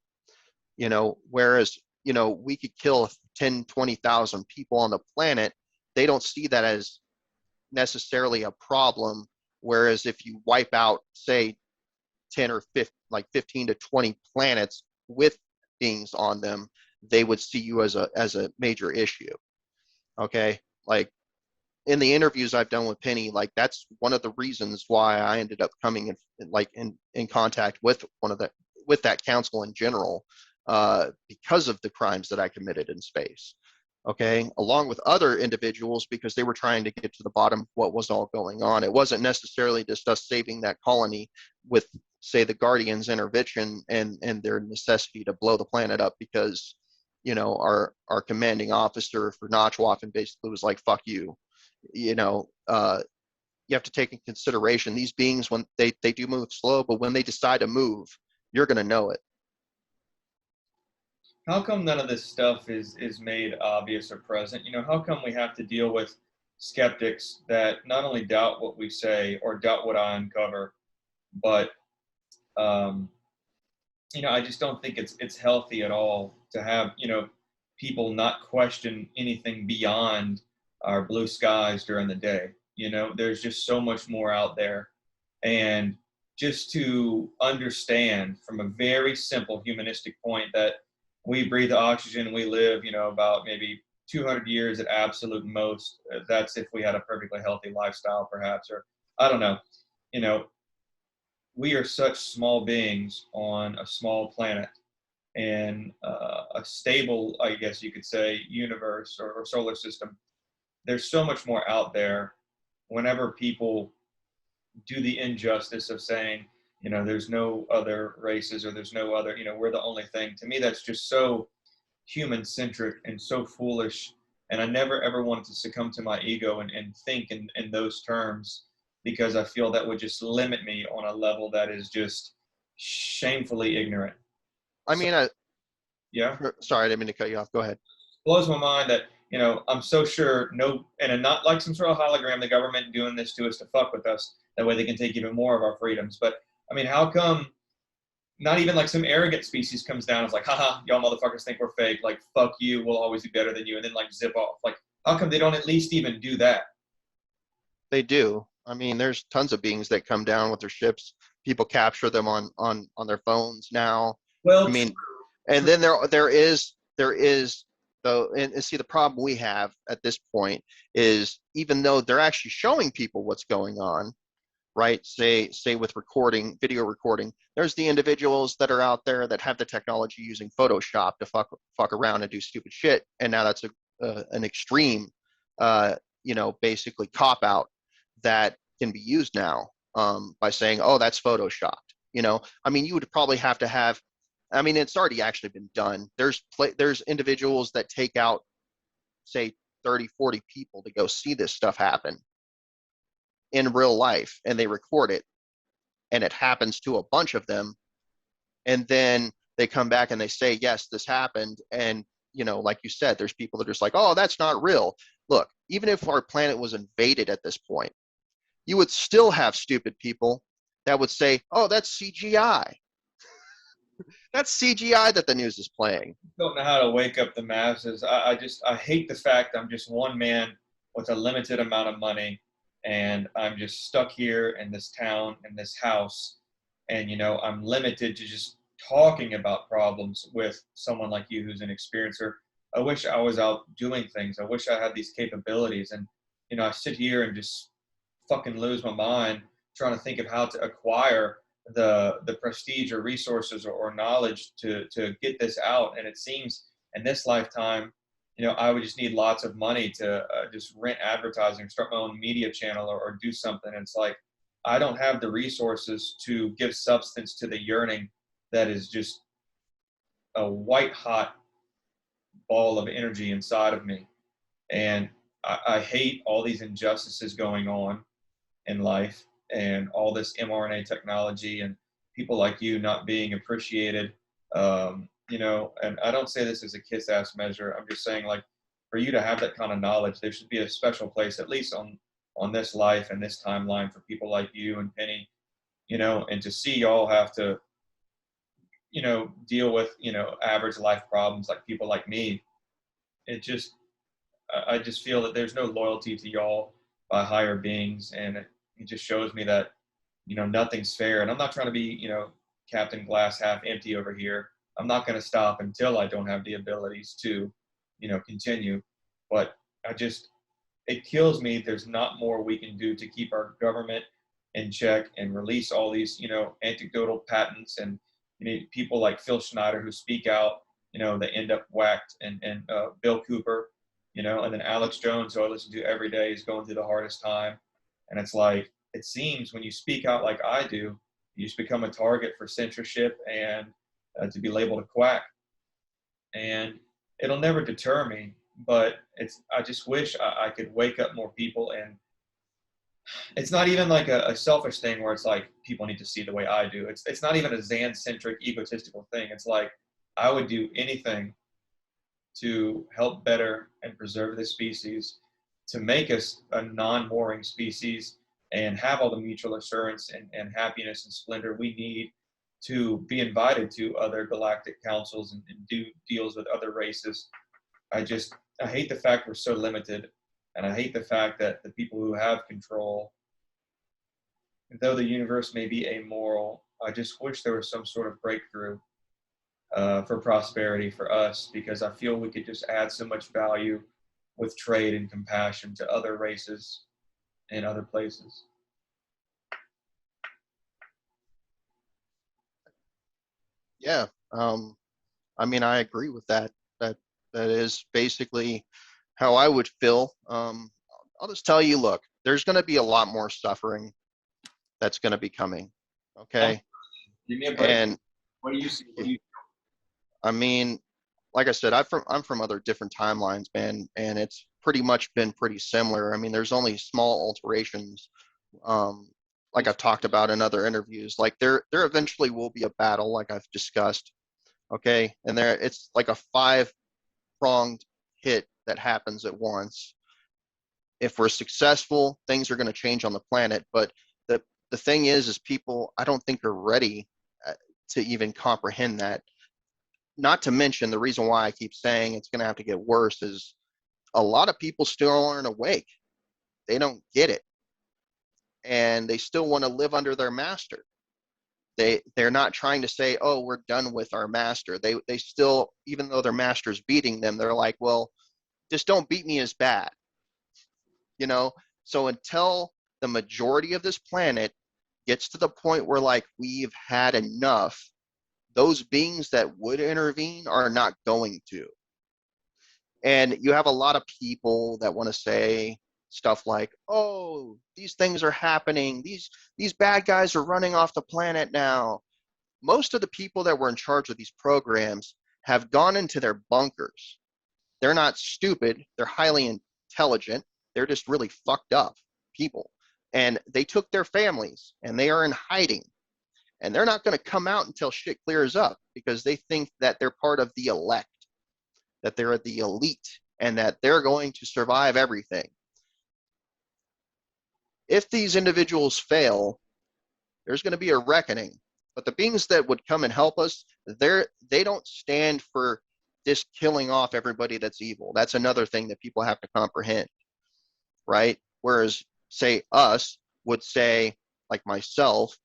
Whereas, you know, we could kill 10, 20,000 people on the planet, they don't see that as necessarily a problem. Whereas if you wipe out, say, 10 or 15, like 15 to 20 planets with beings on them, they would see you as a major issue. Okay. Like in the interviews I've done with Penny, like that's one of the reasons why I ended up coming in contact with with that council in general, because of the crimes that I committed in space. Okay, along with other individuals, because they were trying to get to the bottom of what was all going on. It wasn't necessarily just us saving that colony with, say, the Guardians' intervention and their necessity to blow the planet up because, you know, our commanding officer for Notchwaffen basically was like, fuck you. You know, you have to take in consideration these beings, when they do move slow, but when they decide to move, you're going to know it. How come none of this stuff is made obvious or present? You know, how come we have to deal with skeptics that not only doubt what we say or doubt what I uncover, but you know, I just don't think it's healthy at all to have, you know, people not question anything beyond our blue skies during the day. You know, there's just so much more out there. And just to understand from a very simple humanistic point that we breathe oxygen, we live, you know, about maybe 200 years at absolute most. That's if we had a perfectly healthy lifestyle, perhaps, or I don't know. You know, we are such small beings on a small planet in a stable, I guess you could say, universe or solar system. There's so much more out there. Whenever people do the injustice of saying, you know, there's no other races or there's no other, you know, we're the only thing. To me, that's just so human centric and so foolish. And I never ever wanted to succumb to my ego and think in those terms, because I feel that would just limit me on a level that is just shamefully ignorant. I So, mean, yeah. sorry, I didn't mean to cut you off. Go ahead. Blows my mind that, you know, I'm so sure and not like some sort of hologram, the government doing this to us to fuck with us. That way they can take even more of our freedoms. But I mean, how come not even like some arrogant species comes down and is like, haha, y'all motherfuckers think we're fake. Like, fuck you, we'll always be better than you. And then like zip off. Like, how come they don't at least even do that? They do. I mean, there's tons of beings that come down with their ships. People capture them on their phones now. Well, I mean, and then there is though, and see the problem we have at this point is, even though they're actually showing people what's going on, right? Say with video recording, there's the individuals that are out there that have the technology using Photoshop to fuck around and do stupid shit, and now that's an extreme, you know, basically cop out that can be used now, by saying, oh, that's photoshopped. You know, I mean, you would probably have to have, I mean, it's already actually been done. There's individuals that take out, say, 30, 40 people to go see this stuff happen in real life, and they record it, and it happens to a bunch of them, and then they come back and they say, yes, this happened. And, you know, like you said, there's people that are just like, oh, that's not real. Look, even if our planet was invaded at this point, you would still have stupid people that would say, oh, that's CGI. That's CGI that the news is playing. Don't know how to wake up the masses. I hate the fact I'm just one man with a limited amount of money, and I'm just stuck here in this town, in this house, and you know, I'm limited to just talking about problems with someone like you who's an experiencer. I wish I was out doing things. I wish I had these capabilities, and you know, I sit here and just fucking lose my mind trying to think of how to acquire the prestige or resources or knowledge to get this out. And it seems in this lifetime, you know, I would just need lots of money to just rent advertising, start my own media channel, or do something. And it's like, I don't have the resources to give substance to the yearning that is just a white hot ball of energy inside of me. And I hate all these injustices going on in life, and all this mRNA technology and people like you not being appreciated. You know, and I don't say this as a kiss ass measure. I'm just saying, like, for you to have that kind of knowledge, there should be a special place, at least on this life and this timeline, for people like you and Penny, you know, and to see y'all have to, deal with, average life problems like people like me. I just feel that there's no loyalty to y'all by higher beings. And it just shows me that, nothing's fair. And I'm not trying to be, Captain Glass half empty over here. I'm not going to stop until I don't have the abilities to, continue. But it kills me. There's not more we can do to keep our government in check and release all these, anecdotal patents and people like Phil Schneider who speak out, they end up whacked, and Bill Cooper, and then Alex Jones, who I listen to every day, is going through the hardest time. And it's like, it seems when you speak out like I do, you just become a target for censorship and to be labeled a quack. And it'll never deter me, but I just wish I could wake up more people. And it's not even like a selfish thing where it's like people need to see the way I do. It's not even a Zan-centric, egotistical thing. It's like I would do anything to help better and preserve this species, to make us a non-warring species and have all the mutual assurance and happiness and splendor we need to be invited to other galactic councils and do deals with other races. I hate the fact we're so limited, and I hate the fact that the people who have control, though the universe may be amoral, I just wish there was some sort of breakthrough for prosperity for us, because I feel we could just add so much value with trade and compassion to other races in other places. Yeah. I mean, I agree with that. That is basically how I would feel. I'll just tell you, look, there's going to be a lot more suffering that's going to be coming. Okay. Give me a break. And What do you see? I mean, like I said, I'm from other different timelines, man, and it's pretty much been pretty similar. I mean, there's only small alterations, like I've talked about in other interviews. Like there eventually will be a battle, like I've discussed. Okay, and it's like a 5-pronged hit that happens at once. If we're successful, things are going to change on the planet. But the thing is people, I don't think, are ready to even comprehend that. Not to mention, the reason why I keep saying it's going to have to get worse is a lot of people still aren't awake. They don't get it, and they still want to live under their master. They're not trying to say, oh, we're done with our master. They still, even though their master's beating them, they're like, well, just don't beat me as bad. So until the majority of this planet gets to the point where like we've had enough, those beings that would intervene are not going to. And you have a lot of people that want to say stuff like, oh, these things are happening, these bad guys are running off the planet now. Most of the people that were in charge of these programs have gone into their bunkers. They're not stupid, they're highly intelligent, they're just really fucked up people. And they took their families and they are in hiding. And they're not going to come out until shit clears up, because they think that they're part of the elect, that they're the elite, and that they're going to survive everything. If these individuals fail, there's going to be a reckoning. But the beings that would come and help us, they don't stand for just killing off everybody that's evil. That's another thing that people have to comprehend, right? Whereas, say, us would say, like myself,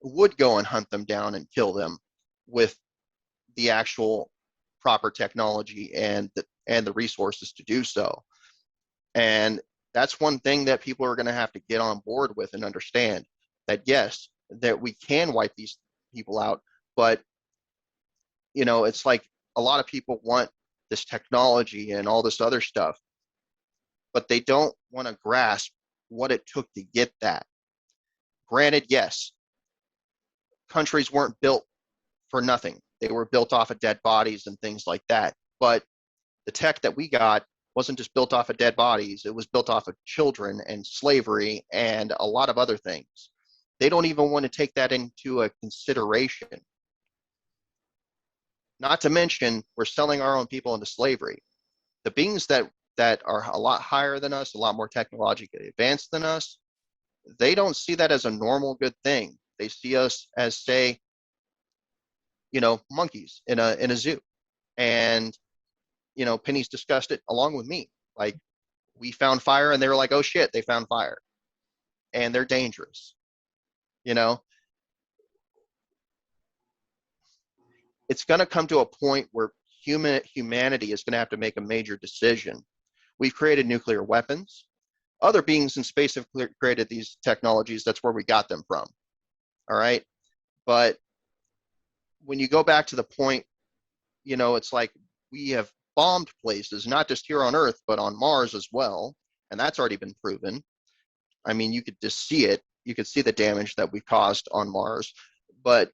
would go and hunt them down and kill them with the actual proper technology and the resources to do so. And that's one thing that people are going to have to get on board with and understand, that yes, that we can wipe these people out, but it's like a lot of people want this technology and all this other stuff, but they don't want to grasp what it took to get that. Granted, yes, countries weren't built for nothing. They were built off of dead bodies and things like that. But the tech that we got wasn't just built off of dead bodies. It was built off of children and slavery and a lot of other things. They don't even want to take that into a consideration. Not to mention, we're selling our own people into slavery. The beings that are a lot higher than us, a lot more technologically advanced than us, they don't see that as a normal good thing. They see us as, say, monkeys in a zoo. And, Penny's discussed it along with me. Like, we found fire and they were like, oh shit, they found fire and they're dangerous. It's going to come to a point where humanity is going to have to make a major decision. We've created nuclear weapons. Other beings in space have created these technologies. That's where we got them from. All right. But when you go back to the point, it's like we have bombed places, not just here on Earth, but on Mars as well. And that's already been proven. I mean, you could just see it. You could see the damage that we caused on Mars. But,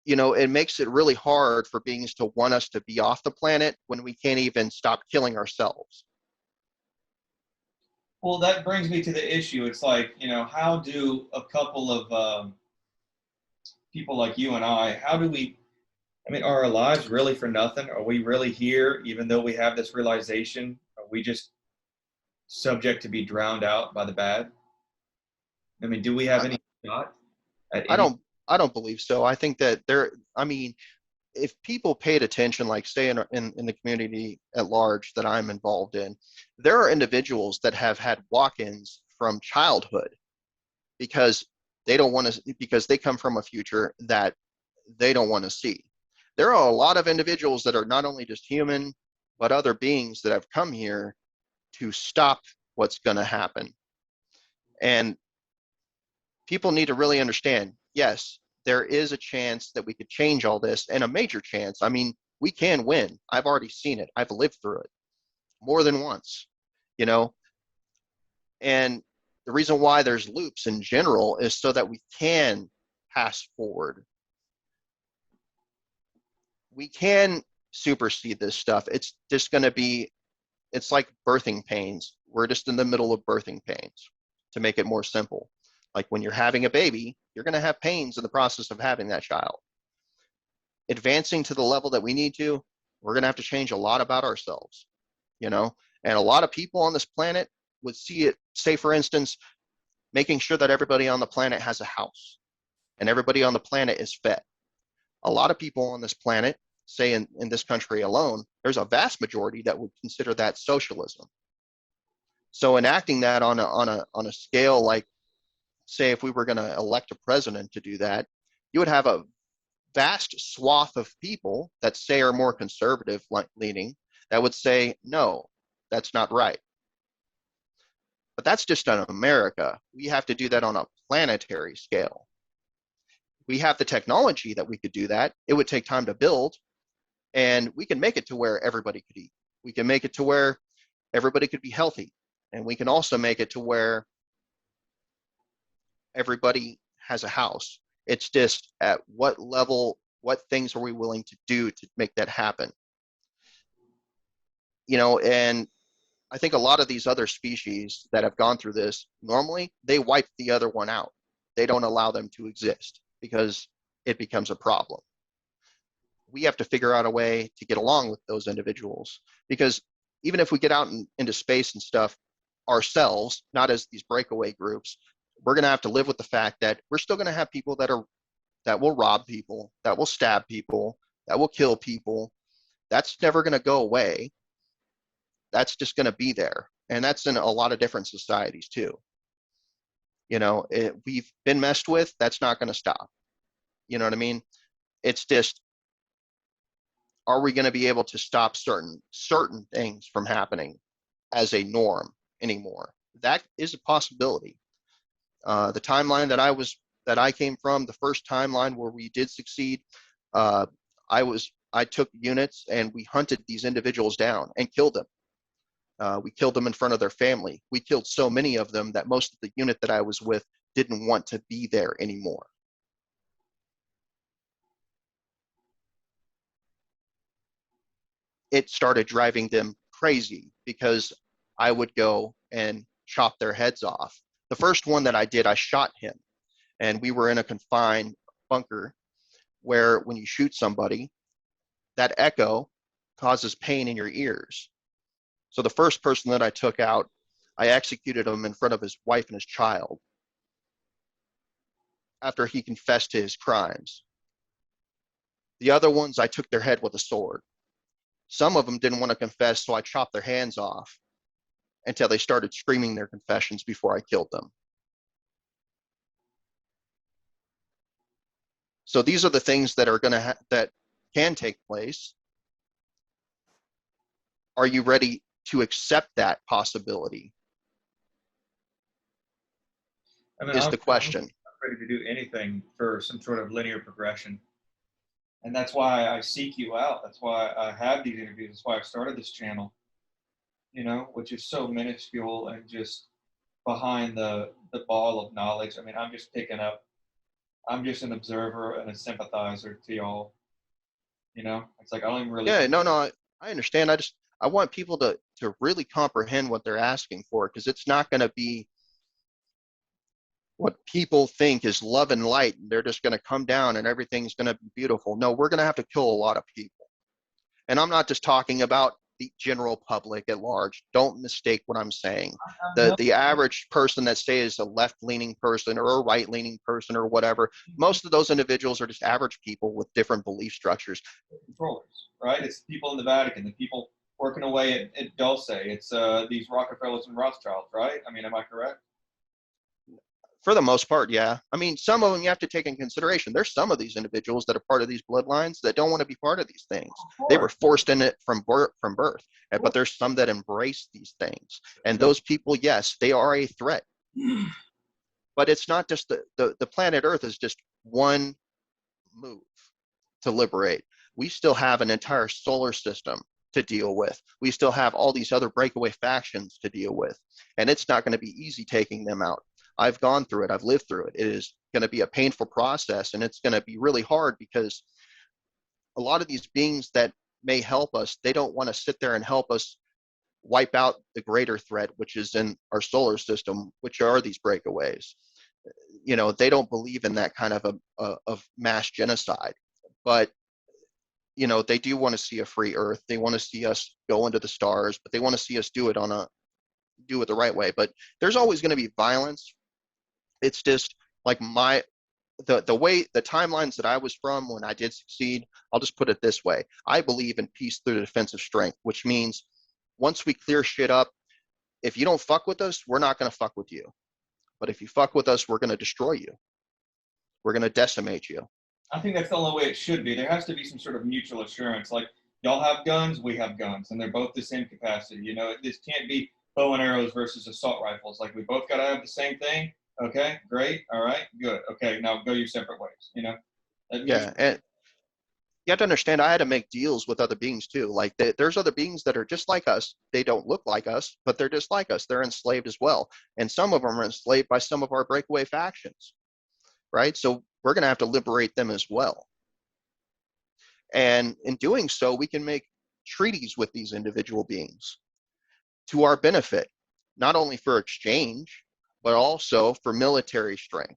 it makes it really hard for beings to want us to be off the planet when we can't even stop killing ourselves. Well, that brings me to the issue. It's like, how do a couple of people like you and how do we, are our lives really for nothing? Are we really here, even though we have this realization? Are we just subject to be drowned out by the bad? Do we have any shot at any? I don't believe so. I think that if people paid attention, like say in the community at large that I'm involved in, there are individuals that have had walk-ins from childhood because they don't want to, because they come from a future that they don't want to see. There are a lot of individuals that are not only just human, but other beings that have come here to stop what's going to happen. And people need to really understand, yes, there is a chance that we could change all this, and a major chance. We can win. I've already seen it. I've lived through it more than once, and the reason why there's loops in general is so that we can pass forward. We can supersede this stuff. It's just going to be, it's like birthing pains. We're just in the middle of birthing pains, to make it more simple. Like when you're having a baby, you're going to have pains in the process of having that child. Advancing to the level that we need to, we're going to have to change a lot about ourselves, and a lot of people on this planet would see it, say for instance, making sure that everybody on the planet has a house and everybody on the planet is fed. A lot of people on this planet, say in this country alone, there's a vast majority that would consider that socialism. So enacting that on a scale, like say if we were going to elect a president to do that, you would have a vast swath of people that say are more conservative leaning that would say, no, that's not right. But that's just in America. We have to do that on a planetary scale. We have the technology that we could do that. It would take time to build, and we can make it to where everybody could eat. We can make it to where everybody could be healthy. And we can also make it to where everybody has a house. It's just at what level, what things are we willing to do to make that happen? And I think a lot of these other species that have gone through this, normally they wipe the other one out. They don't allow them to exist because it becomes a problem. We have to figure out a way to get along with those individuals, because even if we get out into space and stuff ourselves, not as these breakaway groups, we're going to have to live with the fact that we're still going to have people that will rob people, that will stab people, that will kill people. That's never going to go away. That's just going to be there. And that's in a lot of different societies too. We've been messed with. That's not going to stop. You know what I mean? It's just, are we going to be able to stop certain things from happening as a norm anymore? That is a possibility. The timeline that I came from, the first timeline where we did succeed, I took units and we hunted these individuals down and killed them. We killed them in front of their family. We killed so many of them that most of the unit that I was with didn't want to be there anymore. It started driving them crazy because I would go and chop their heads off. The first one that I did, I shot him, and we were in a confined bunker where when you shoot somebody, that echo causes pain in your ears. So the first person that I took out, I executed him in front of his wife and his child. after he confessed to his crimes. The other ones, I took their head with a sword. Some of them didn't want to confess, so I chopped their hands off until they started screaming their confessions before I killed them. So these are the things that are going to that can take place. Are you ready to accept that possibility? I mean, Is the question. I'm ready to do anything for some sort of linear progression. And that's why I seek you out. That's why I have these interviews. That's why I started this channel, you know, which is so minuscule and just behind the ball of knowledge. I mean, I'm just picking up, I'm just an observer and a sympathizer to y'all. You know, it's like I don't even really. Yeah, no, I understand. I want people to really comprehend what they're asking for, because it's not going to be what people think is love and light. They're just going to come down and everything's going to be beautiful. No, we're going to have to kill a lot of people. And I'm not just talking about the general public at large. Don't mistake what I'm saying. The average person that says a left-leaning person or a right-leaning person or whatever, most of those individuals are just average people with different belief structures. Controllers, right? It's people in the Vatican, the people working away at Dulce. It's these Rockefellers and Rothschilds, right? I mean, am I correct? For the most part, yeah. I mean, some of them you have to take in consideration. There's some of these individuals that are part of these bloodlines that don't want to be part of these things. They were forced in it from birth. But there's some that embrace these things. And those people, yes, they are a threat. But it's not just the planet Earth is just one move to liberate. We still have an entire solar system to deal with. We still have all these other breakaway factions to deal with. And it's not going to be easy taking them out. I've gone through it. I've lived through it. It is going to be a painful process, and it's going to be really hard because a lot of these beings that may help us, they don't want to sit there and help us wipe out the greater threat, which is in our solar system, which are these breakaways. You know, they don't believe in that kind of mass genocide, but you know, they do want to see a free Earth. They want to see us go into the stars, but they want to see us do it the right way. But there's always going to be violence. It's just like the way, the timelines that I was from when I did succeed, I'll just put it this way. I believe in peace through the defensive strength, which means once we clear shit up, if you don't fuck with us, we're not going to fuck with you. But if you fuck with us, we're going to destroy you. We're going to decimate you. I think that's the only way it should be. There has to be some sort of mutual assurance. Like, y'all have guns, we have guns, and they're both the same capacity. You know, this can't be bow and arrows versus assault rifles. Like, we both got to have the same thing. Okay, great. All right, good. Okay, now go your separate ways, you know? Yeah, and you have to understand, I had to make deals with other beings too. Like there's other beings that are just like us. They don't look like us, but they're just like us. They're enslaved as well. And some of them are enslaved by some of our breakaway factions, right? So we're going to have to liberate them as well. And in doing so, we can make treaties with these individual beings to our benefit, not only for exchange, but also for military strength.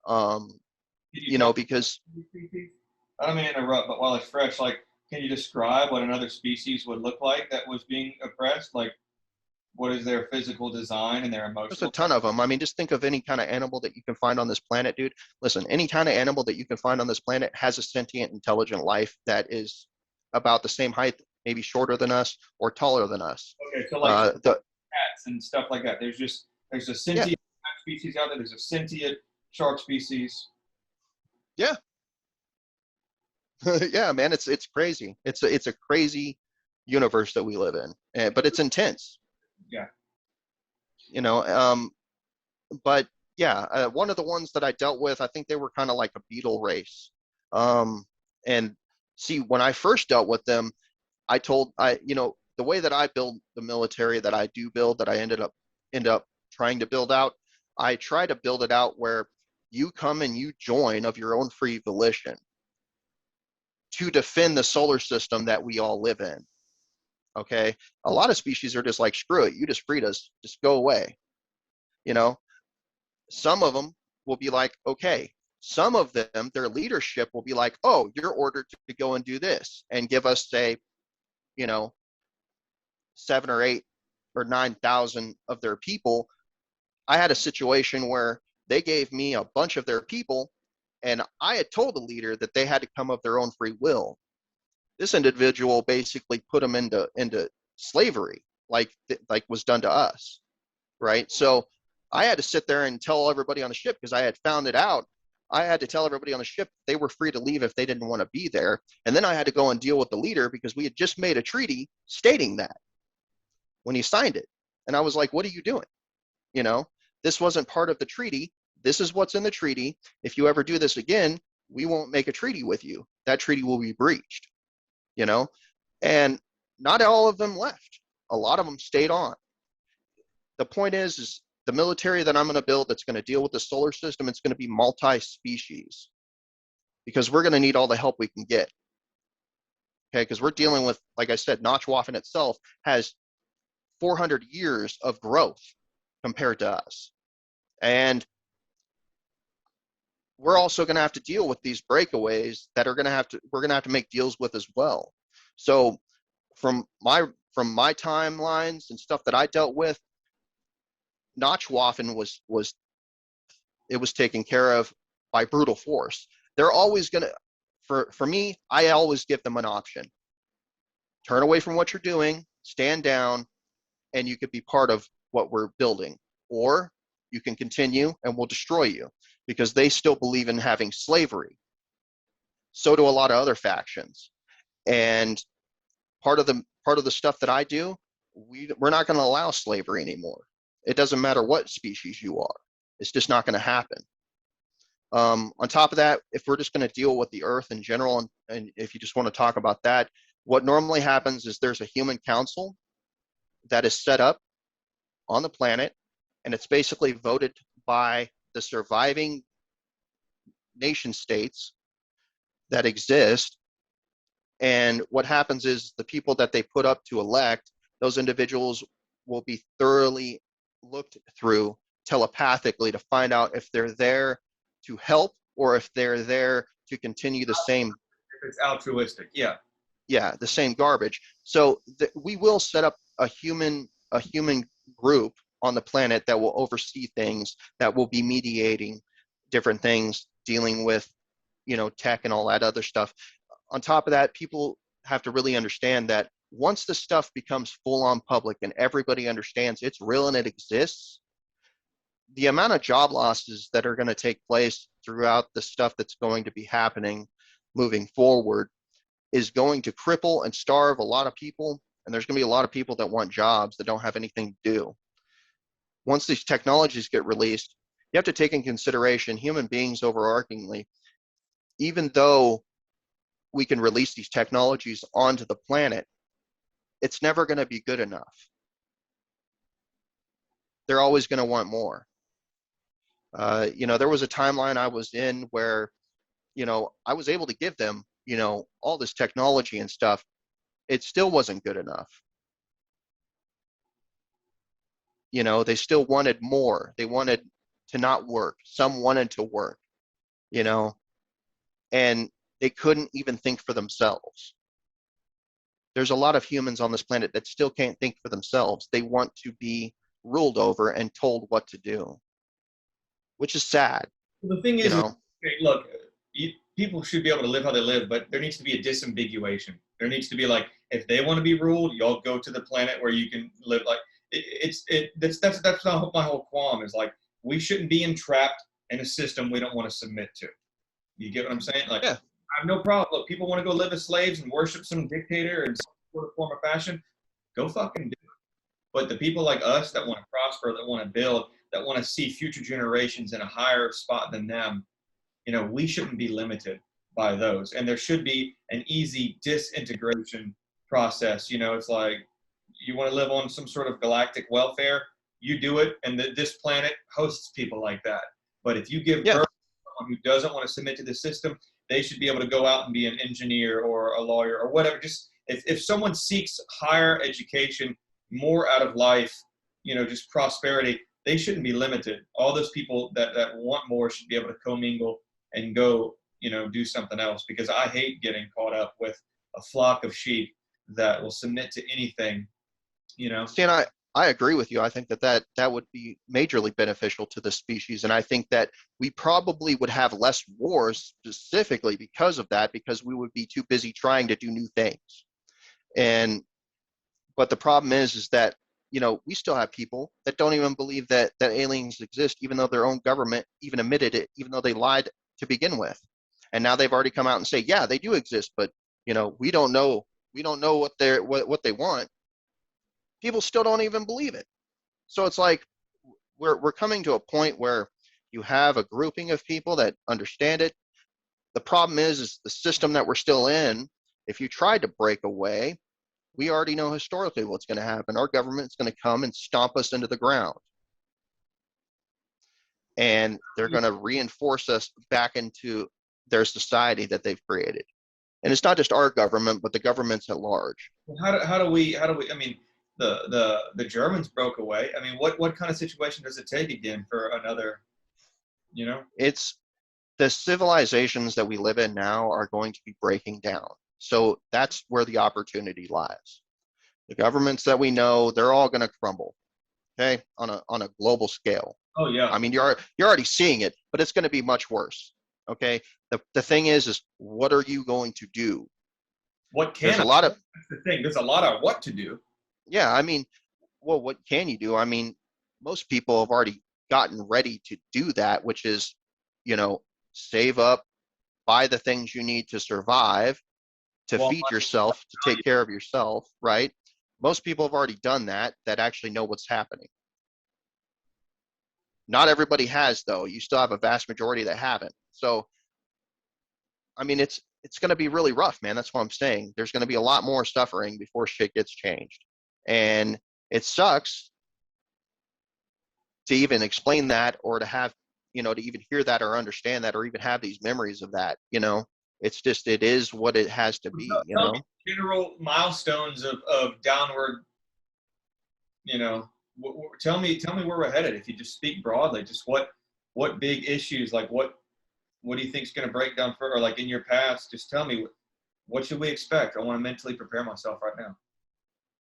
You know, because I don't mean to interrupt, but while it's fresh, like, can you describe what another species would look like that was being oppressed? Like, what is their physical design and their emotional? There's a ton of them. I mean, just think of any kind of animal that you can find on this planet, dude. Listen, any kind of animal that you can find on this planet has a sentient, intelligent life that is about the same height, maybe shorter than us or taller than us. Okay, so like cats and stuff like that. There's a sentient species out there. There's a sentient shark species. Yeah. Yeah, man, it's crazy. It's a crazy universe that we live in, but it's intense. Yeah. You know, but yeah, one of the ones that I dealt with, I think they were kind of like a beetle race. And see, when I first dealt with them, you know, the way that I build the military that I do build, that I end up trying to build out, I try to build it out where you come and you join of your own free volition to defend the solar system that we all live in. Okay. A lot of species are just like, screw it. You just freed us. Just go away. You know, some of them will be like, okay. Some of them, their leadership will be like, oh, you're ordered to go and do this and give us, say, you know, 7 or 8 or 9,000 of their people. I had a situation where they gave me a bunch of their people, and I had told the leader that they had to come of their own free will. This individual basically put them into slavery, like was done to us, right? So I had to sit there and tell everybody on the ship, because I had found it out. I had to tell everybody on the ship they were free to leave if they didn't want to be there. And then I had to go and deal with the leader, because we had just made a treaty stating that when he signed it. And I was like, what are you doing? You know, this wasn't part of the treaty. This is what's in the treaty. If you ever do this again, we won't make a treaty with you. That treaty will be breached, you know? And not all of them left. A lot of them stayed on. The point is the military that I'm going to build that's going to deal with the solar system, it's going to be multi-species, because we're going to need all the help we can get. Okay, because we're dealing with, like I said, Notchwaffen itself has 400 years of growth compared to us. And we're also going to have to deal with these breakaways that we're going to have to make deals with as well. So from my timelines and stuff that I dealt with, Notchwaffen was taken care of by brutal force. They're always going to, for me, I always give them an option. Turn away from what you're doing, stand down, and you could be part of what we're building. Or you can continue and we'll destroy you, because they still believe in having slavery. So do a lot of other factions. And part of the stuff that I do, we're not going to allow slavery anymore. It doesn't matter what species you are. It's just not going to happen. On top of that, if we're just going to deal with the earth in general, and if you just want to talk about that, what normally happens is there's a human council that is set up on the planet, and it's basically voted by the surviving nation states that exist. And what happens is the people that they put up to elect, those individuals will be thoroughly looked through telepathically to find out if they're there to help or if they're there to continue the same. If it's altruistic, yeah. Yeah, the same garbage. So we will set up a human group on the planet that will oversee things, that will be mediating different things, dealing with, tech and all that other stuff. On top of that, people have to really understand that once the stuff becomes full on public and everybody understands it's real and it exists, the amount of job losses that are going to take place throughout the stuff that's going to be happening moving forward is going to cripple and starve a lot of people. And there's going to be a lot of people that want jobs that don't have anything to do. Once these technologies get released, you have to take in consideration human beings overarchingly. Even though we can release these technologies onto the planet, it's never going to be good enough. They're always going to want more. There was a timeline I was in where, I was able to give them, all this technology and stuff. It still wasn't good enough. They still wanted more. They wanted to not work. Some wanted to work, and they couldn't even think for themselves. There's a lot of humans on this planet that still can't think for themselves. They want to be ruled over and told what to do, which is sad. Well, the thing is, look, people should be able to live how they live, but there needs to be a disambiguation. There needs to be like, if they want to be ruled, y'all go to the planet where you can live. Like that's not my whole qualm is like, we shouldn't be entrapped in a system we don't want to submit to. You get what I'm saying? Like, yeah. I have no problem. Look, people want to go live as slaves and worship some dictator in some sort of form or fashion. Go fucking do it. But the people like us that want to prosper, that want to build, that want to see future generations in a higher spot than them, we shouldn't be limited by those. And there should be an easy disintegration process. It's like, you want to live on some sort of galactic welfare, you do it, and this planet hosts people like that. But if you give birth to someone who doesn't want to submit to the system, they should be able to go out and be an engineer or a lawyer or whatever. Just if someone seeks higher education, more out of life, just prosperity, they shouldn't be limited. All those people that want more should be able to commingle and go, do something else, because I hate getting caught up with a flock of sheep that will submit to anything, See, and I agree with you. I think that would be majorly beneficial to the species. And I think that we probably would have less wars specifically because of that, because we would be too busy trying to do new things. And but the problem is that, we still have people that don't even believe that aliens exist, even though their own government even admitted it, even though they lied to begin with. And now they've already come out and say, yeah, they do exist, but we don't know what what they want. People still don't even believe it. So it's like we're coming to a point where you have a grouping of people that understand it. The problem is the system that we're still in. If you tried to break away, we already know historically what's going to happen. Our government's going to come and stomp us into the ground. And they're going to reinforce us back into their society that they've created. And it's not just our government, but the governments at large. How do we, I mean, the Germans broke away. I mean, what kind of situation does it take again for another, It's the civilizations that we live in now are going to be breaking down. So that's where the opportunity lies. The governments that we know, they're all going to crumble, okay, on a global scale. Oh yeah. I mean, you're already seeing it, but it's going to be much worse. Okay. The thing is what are you going to do? That's the thing. There's a lot of what to do. Yeah, I mean, well, what can you do? I mean, most people have already gotten ready to do that, which is, save up, buy the things you need to survive, to feed yourself, to take care of yourself, right? Most people have already done that actually know what's happening. Not everybody has, though. You still have a vast majority that haven't. So, I mean, it's going to be really rough, man. That's what I'm saying. There's going to be a lot more suffering before shit gets changed. And it sucks to even explain that, or to have, to even hear that or understand that or even have these memories of that, It's just, it is what it has to be, General milestones of downward, tell me where we're headed. If you just speak broadly, just what big issues, like what do you think is going to break down further? Like in your past, just tell me, what should we expect? I want to mentally prepare myself right now.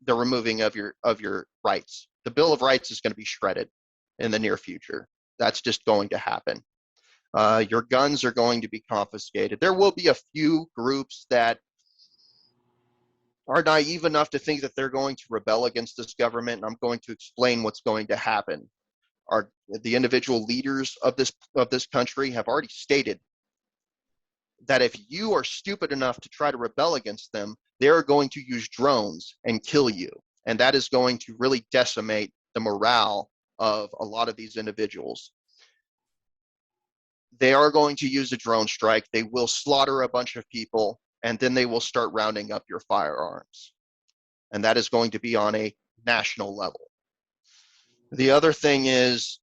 The removing of your rights. The Bill of Rights is going to be shredded in the near future. That's just going to happen. Your guns are going to be confiscated. There will be a few groups that are naive enough to think that they're going to rebel against this government, and I'm going to explain what's going to happen. The individual leaders of this country have already stated that if you are stupid enough to try to rebel against them, they're going to use drones and kill you. And that is going to really decimate the morale of a lot of these individuals. They are going to use a drone strike. They will slaughter a bunch of people, and then they will start rounding up your firearms. And that is going to be on a national level. The other thing is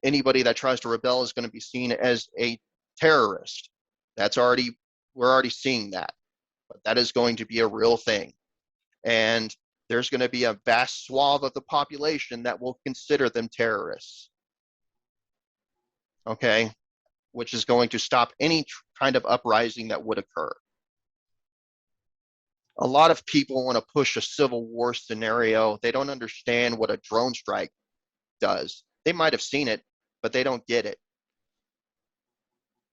anybody that tries to rebel is going to be seen as a terrorist. We're already seeing that, but that is going to be a real thing. And there's going to be a vast swath of the population that will consider them terrorists. Okay, which is going to stop any kind of uprising that would occur. A lot of people want to push a civil war scenario. They don't understand what a drone strike does. They might have seen it, but they don't get it.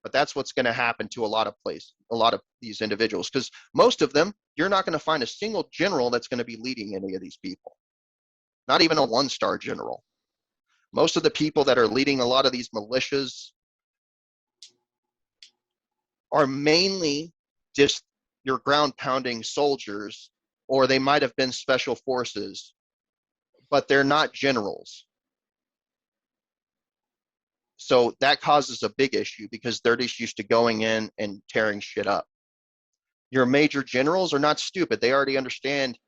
But that's what's going to happen to a lot of these individuals, because most of them, you're not going to find a single general that's going to be leading any of these people. Not even a one-star general. Most of the people that are leading a lot of these militias are mainly just your ground-pounding soldiers, or they might have been special forces, but they're not generals. So that causes a big issue because they're just used to going in and tearing shit up. Your major generals are not stupid. They already understand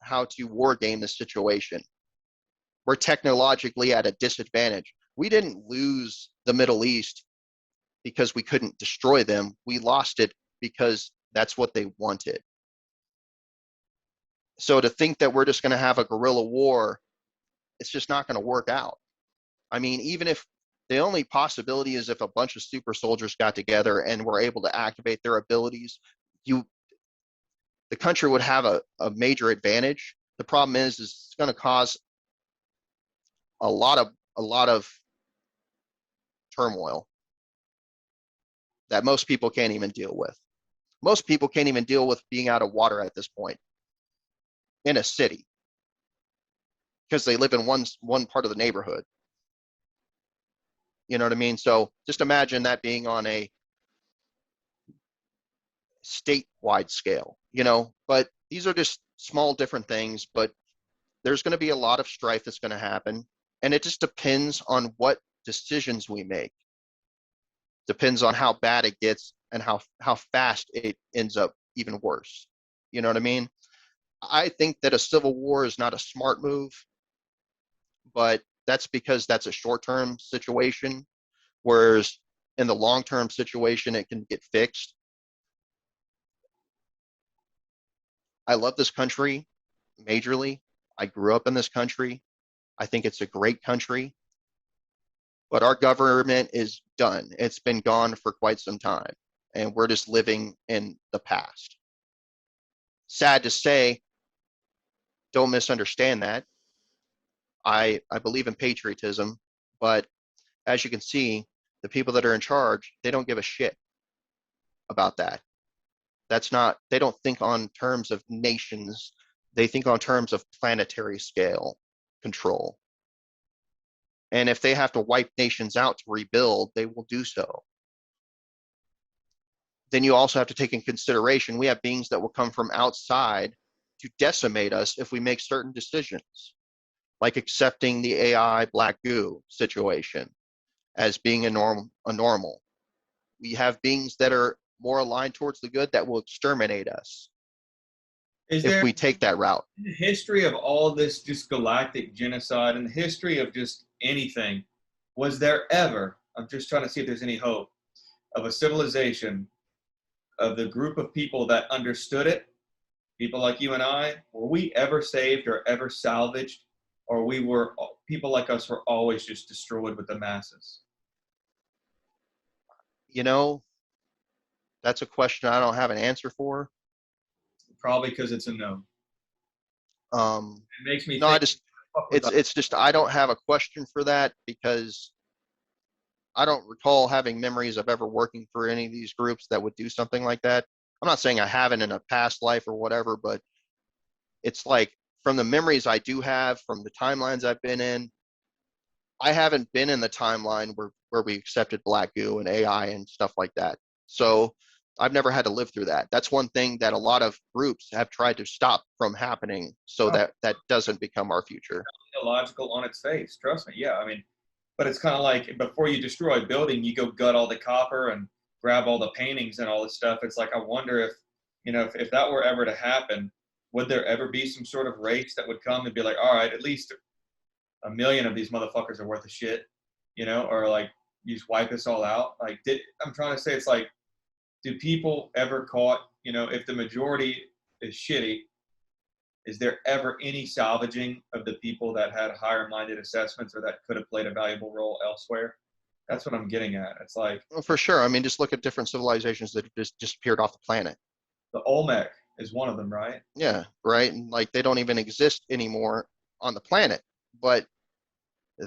how to war game the situation. We're technologically at a disadvantage. We didn't lose the Middle East because we couldn't destroy them. We lost it because that's what they wanted. So to think that we're just going to have a guerrilla war, it's just not going to work out. I mean, even if the only possibility is if a bunch of super soldiers got together and were able to activate their abilities, the country would have a major advantage. The problem is it's going to cause a lot of turmoil that most people can't even deal with. Most people can't even deal with being out of water at this point in a city because they live in one part of the neighborhood. You know what I mean? So just imagine that being on a statewide scale, you know, but these are just small different things, but there's going to be a lot of strife that's going to happen. And it just depends on what decisions we make. Depends on how bad it gets and how fast it ends up even worse. You know what I mean? I think that a civil war is not a smart move, but that's because that's a short-term situation, whereas in the long-term situation, it can get fixed. I love this country majorly. I grew up in this country. I think it's a great country, but our government is done. It's been gone for quite some time, and we're just living in the past. Sad to say, don't misunderstand that. I believe in patriotism, but as you can see, the people that are in charge, they don't give a shit about that. That's not, they don't think on terms of nations. They think on terms of planetary scale control. And if they have to wipe nations out to rebuild, they will do so. Then you also have to take in consideration, we have beings that will come from outside to decimate us if we make certain decisions, like accepting the AI black goo situation as being a normal. We have beings that are more aligned towards the good that will exterminate us if we take that route. In the history of all this just galactic genocide, in the history of just anything, was there ever, I'm just trying to see if there's any hope, of a civilization, of the group of people that understood it, people like you and I, were we ever saved or ever salvaged, or people like us were always just destroyed with the masses? You know, that's a question I don't have an answer for. Probably because it's a no. It makes me no, think. it's just, I don't have a question for that because I don't recall having memories of ever working for any of these groups that would do something like that. I'm not saying I haven't in a past life or whatever, but it's like from the memories I do have, from the timelines I've been in, I haven't been in the timeline where we accepted black goo and AI and stuff like that. So I've never had to live through that. That's one thing that a lot of groups have tried to stop from happening so that doesn't become our future. Illogical on its face. Trust me. Yeah. I mean, but it's kind of like before you destroy a building, you go gut all the copper and grab all the paintings and all this stuff. It's like, I wonder if, if that were ever to happen, would there ever be some sort of race that would come and be like, all right, at least 1 million of these motherfuckers are worth a shit, or like you just wipe us all out. Like, I'm trying to say, it's like, do people ever caught, if the majority is shitty, is there ever any salvaging of the people that had higher minded assessments or that could have played a valuable role elsewhere? That's what I'm getting at. It's like, well, for sure. I mean, just look at different civilizations that just disappeared off the planet. The Olmec is one of them, right? Yeah, right. And like they don't even exist anymore on the planet, but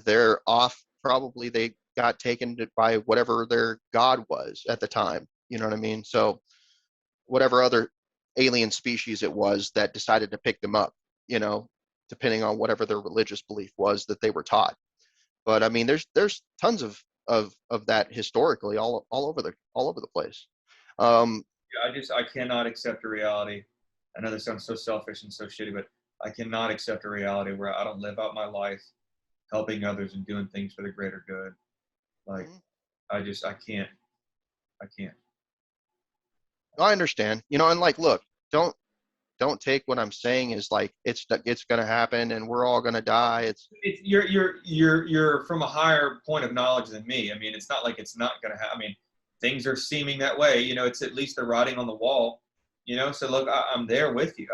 they're off. Probably they got taken by whatever their god was at the time. You know what I mean? So whatever other alien species it was that decided to pick them up, depending on whatever their religious belief was that they were taught. But I mean, there's tons of that historically all over the place. I cannot accept a reality. I know this sounds so selfish and so shitty, but I cannot accept a reality where I don't live out my life helping others and doing things for the greater good. Like, I can't. I understand, and like, look, don't take what I'm saying as like it's going to happen and we're all going to die. You're from a higher point of knowledge than me. I mean, it's not like it's not going to happen. I mean, things are seeming that way. It's at least the writing on the wall. So look, I'm there with you.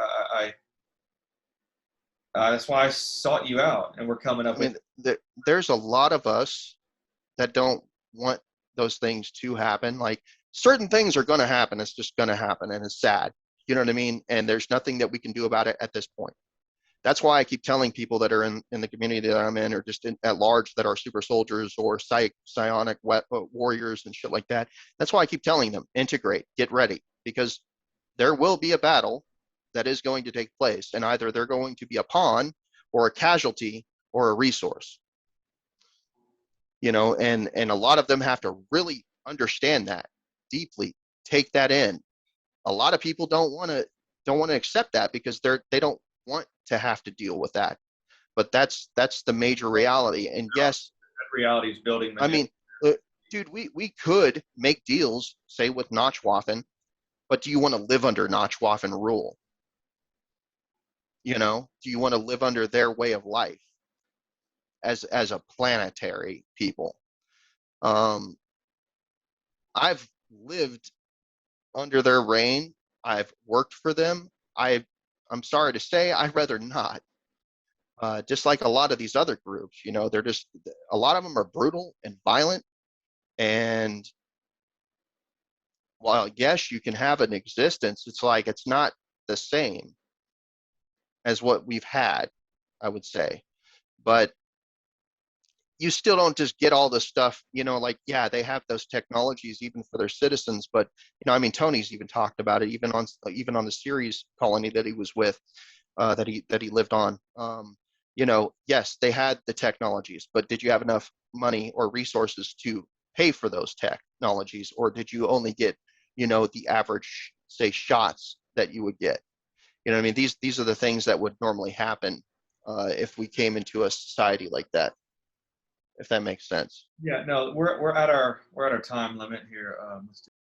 That's why I sought you out, and we're coming up. There's a lot of us that don't want those things to happen. Like, certain things are going to happen. It's just going to happen, and it's sad. You know what I mean? And there's nothing that we can do about it at this point. That's why I keep telling people that are in the community that I'm in, or just at large, that are super soldiers or psionic warriors and shit like that. That's why I keep telling them, integrate, get ready, because there will be a battle that is going to take place, and either they're going to be a pawn or a casualty or a resource. You know, and a lot of them have to really understand that deeply, take that in. A lot of people don't want to accept that because they don't want to have to deal with that. But that's the major reality. And yes, that reality is building. I mean, dude, we could make deals, say with Notchwaffen, but do you want to live under Notchwaffen rule? You know, do you want to live under their way of life as a planetary people? I've lived under their reign. I've worked for them. I'm sorry to say, I'd rather not. Just like a lot of these other groups, you know, a lot of them are brutal and violent. And while, yes, you can have an existence, it's like it's not the same as what we've had, I would say. But you still don't just get all this stuff, you know, like, yeah, they have those technologies even for their citizens. But, you know, I mean, Tony's even talked about it, even on the Ceres colony that he was with, that he lived on. You know, yes, they had the technologies, but did you have enough money or resources to pay for those technologies? Or did you only get, you know, the average, say, shots that you would get? You know what I mean? These are the things that would normally happen if we came into a society like that, if that makes sense. Yeah, no, we're at our time limit here.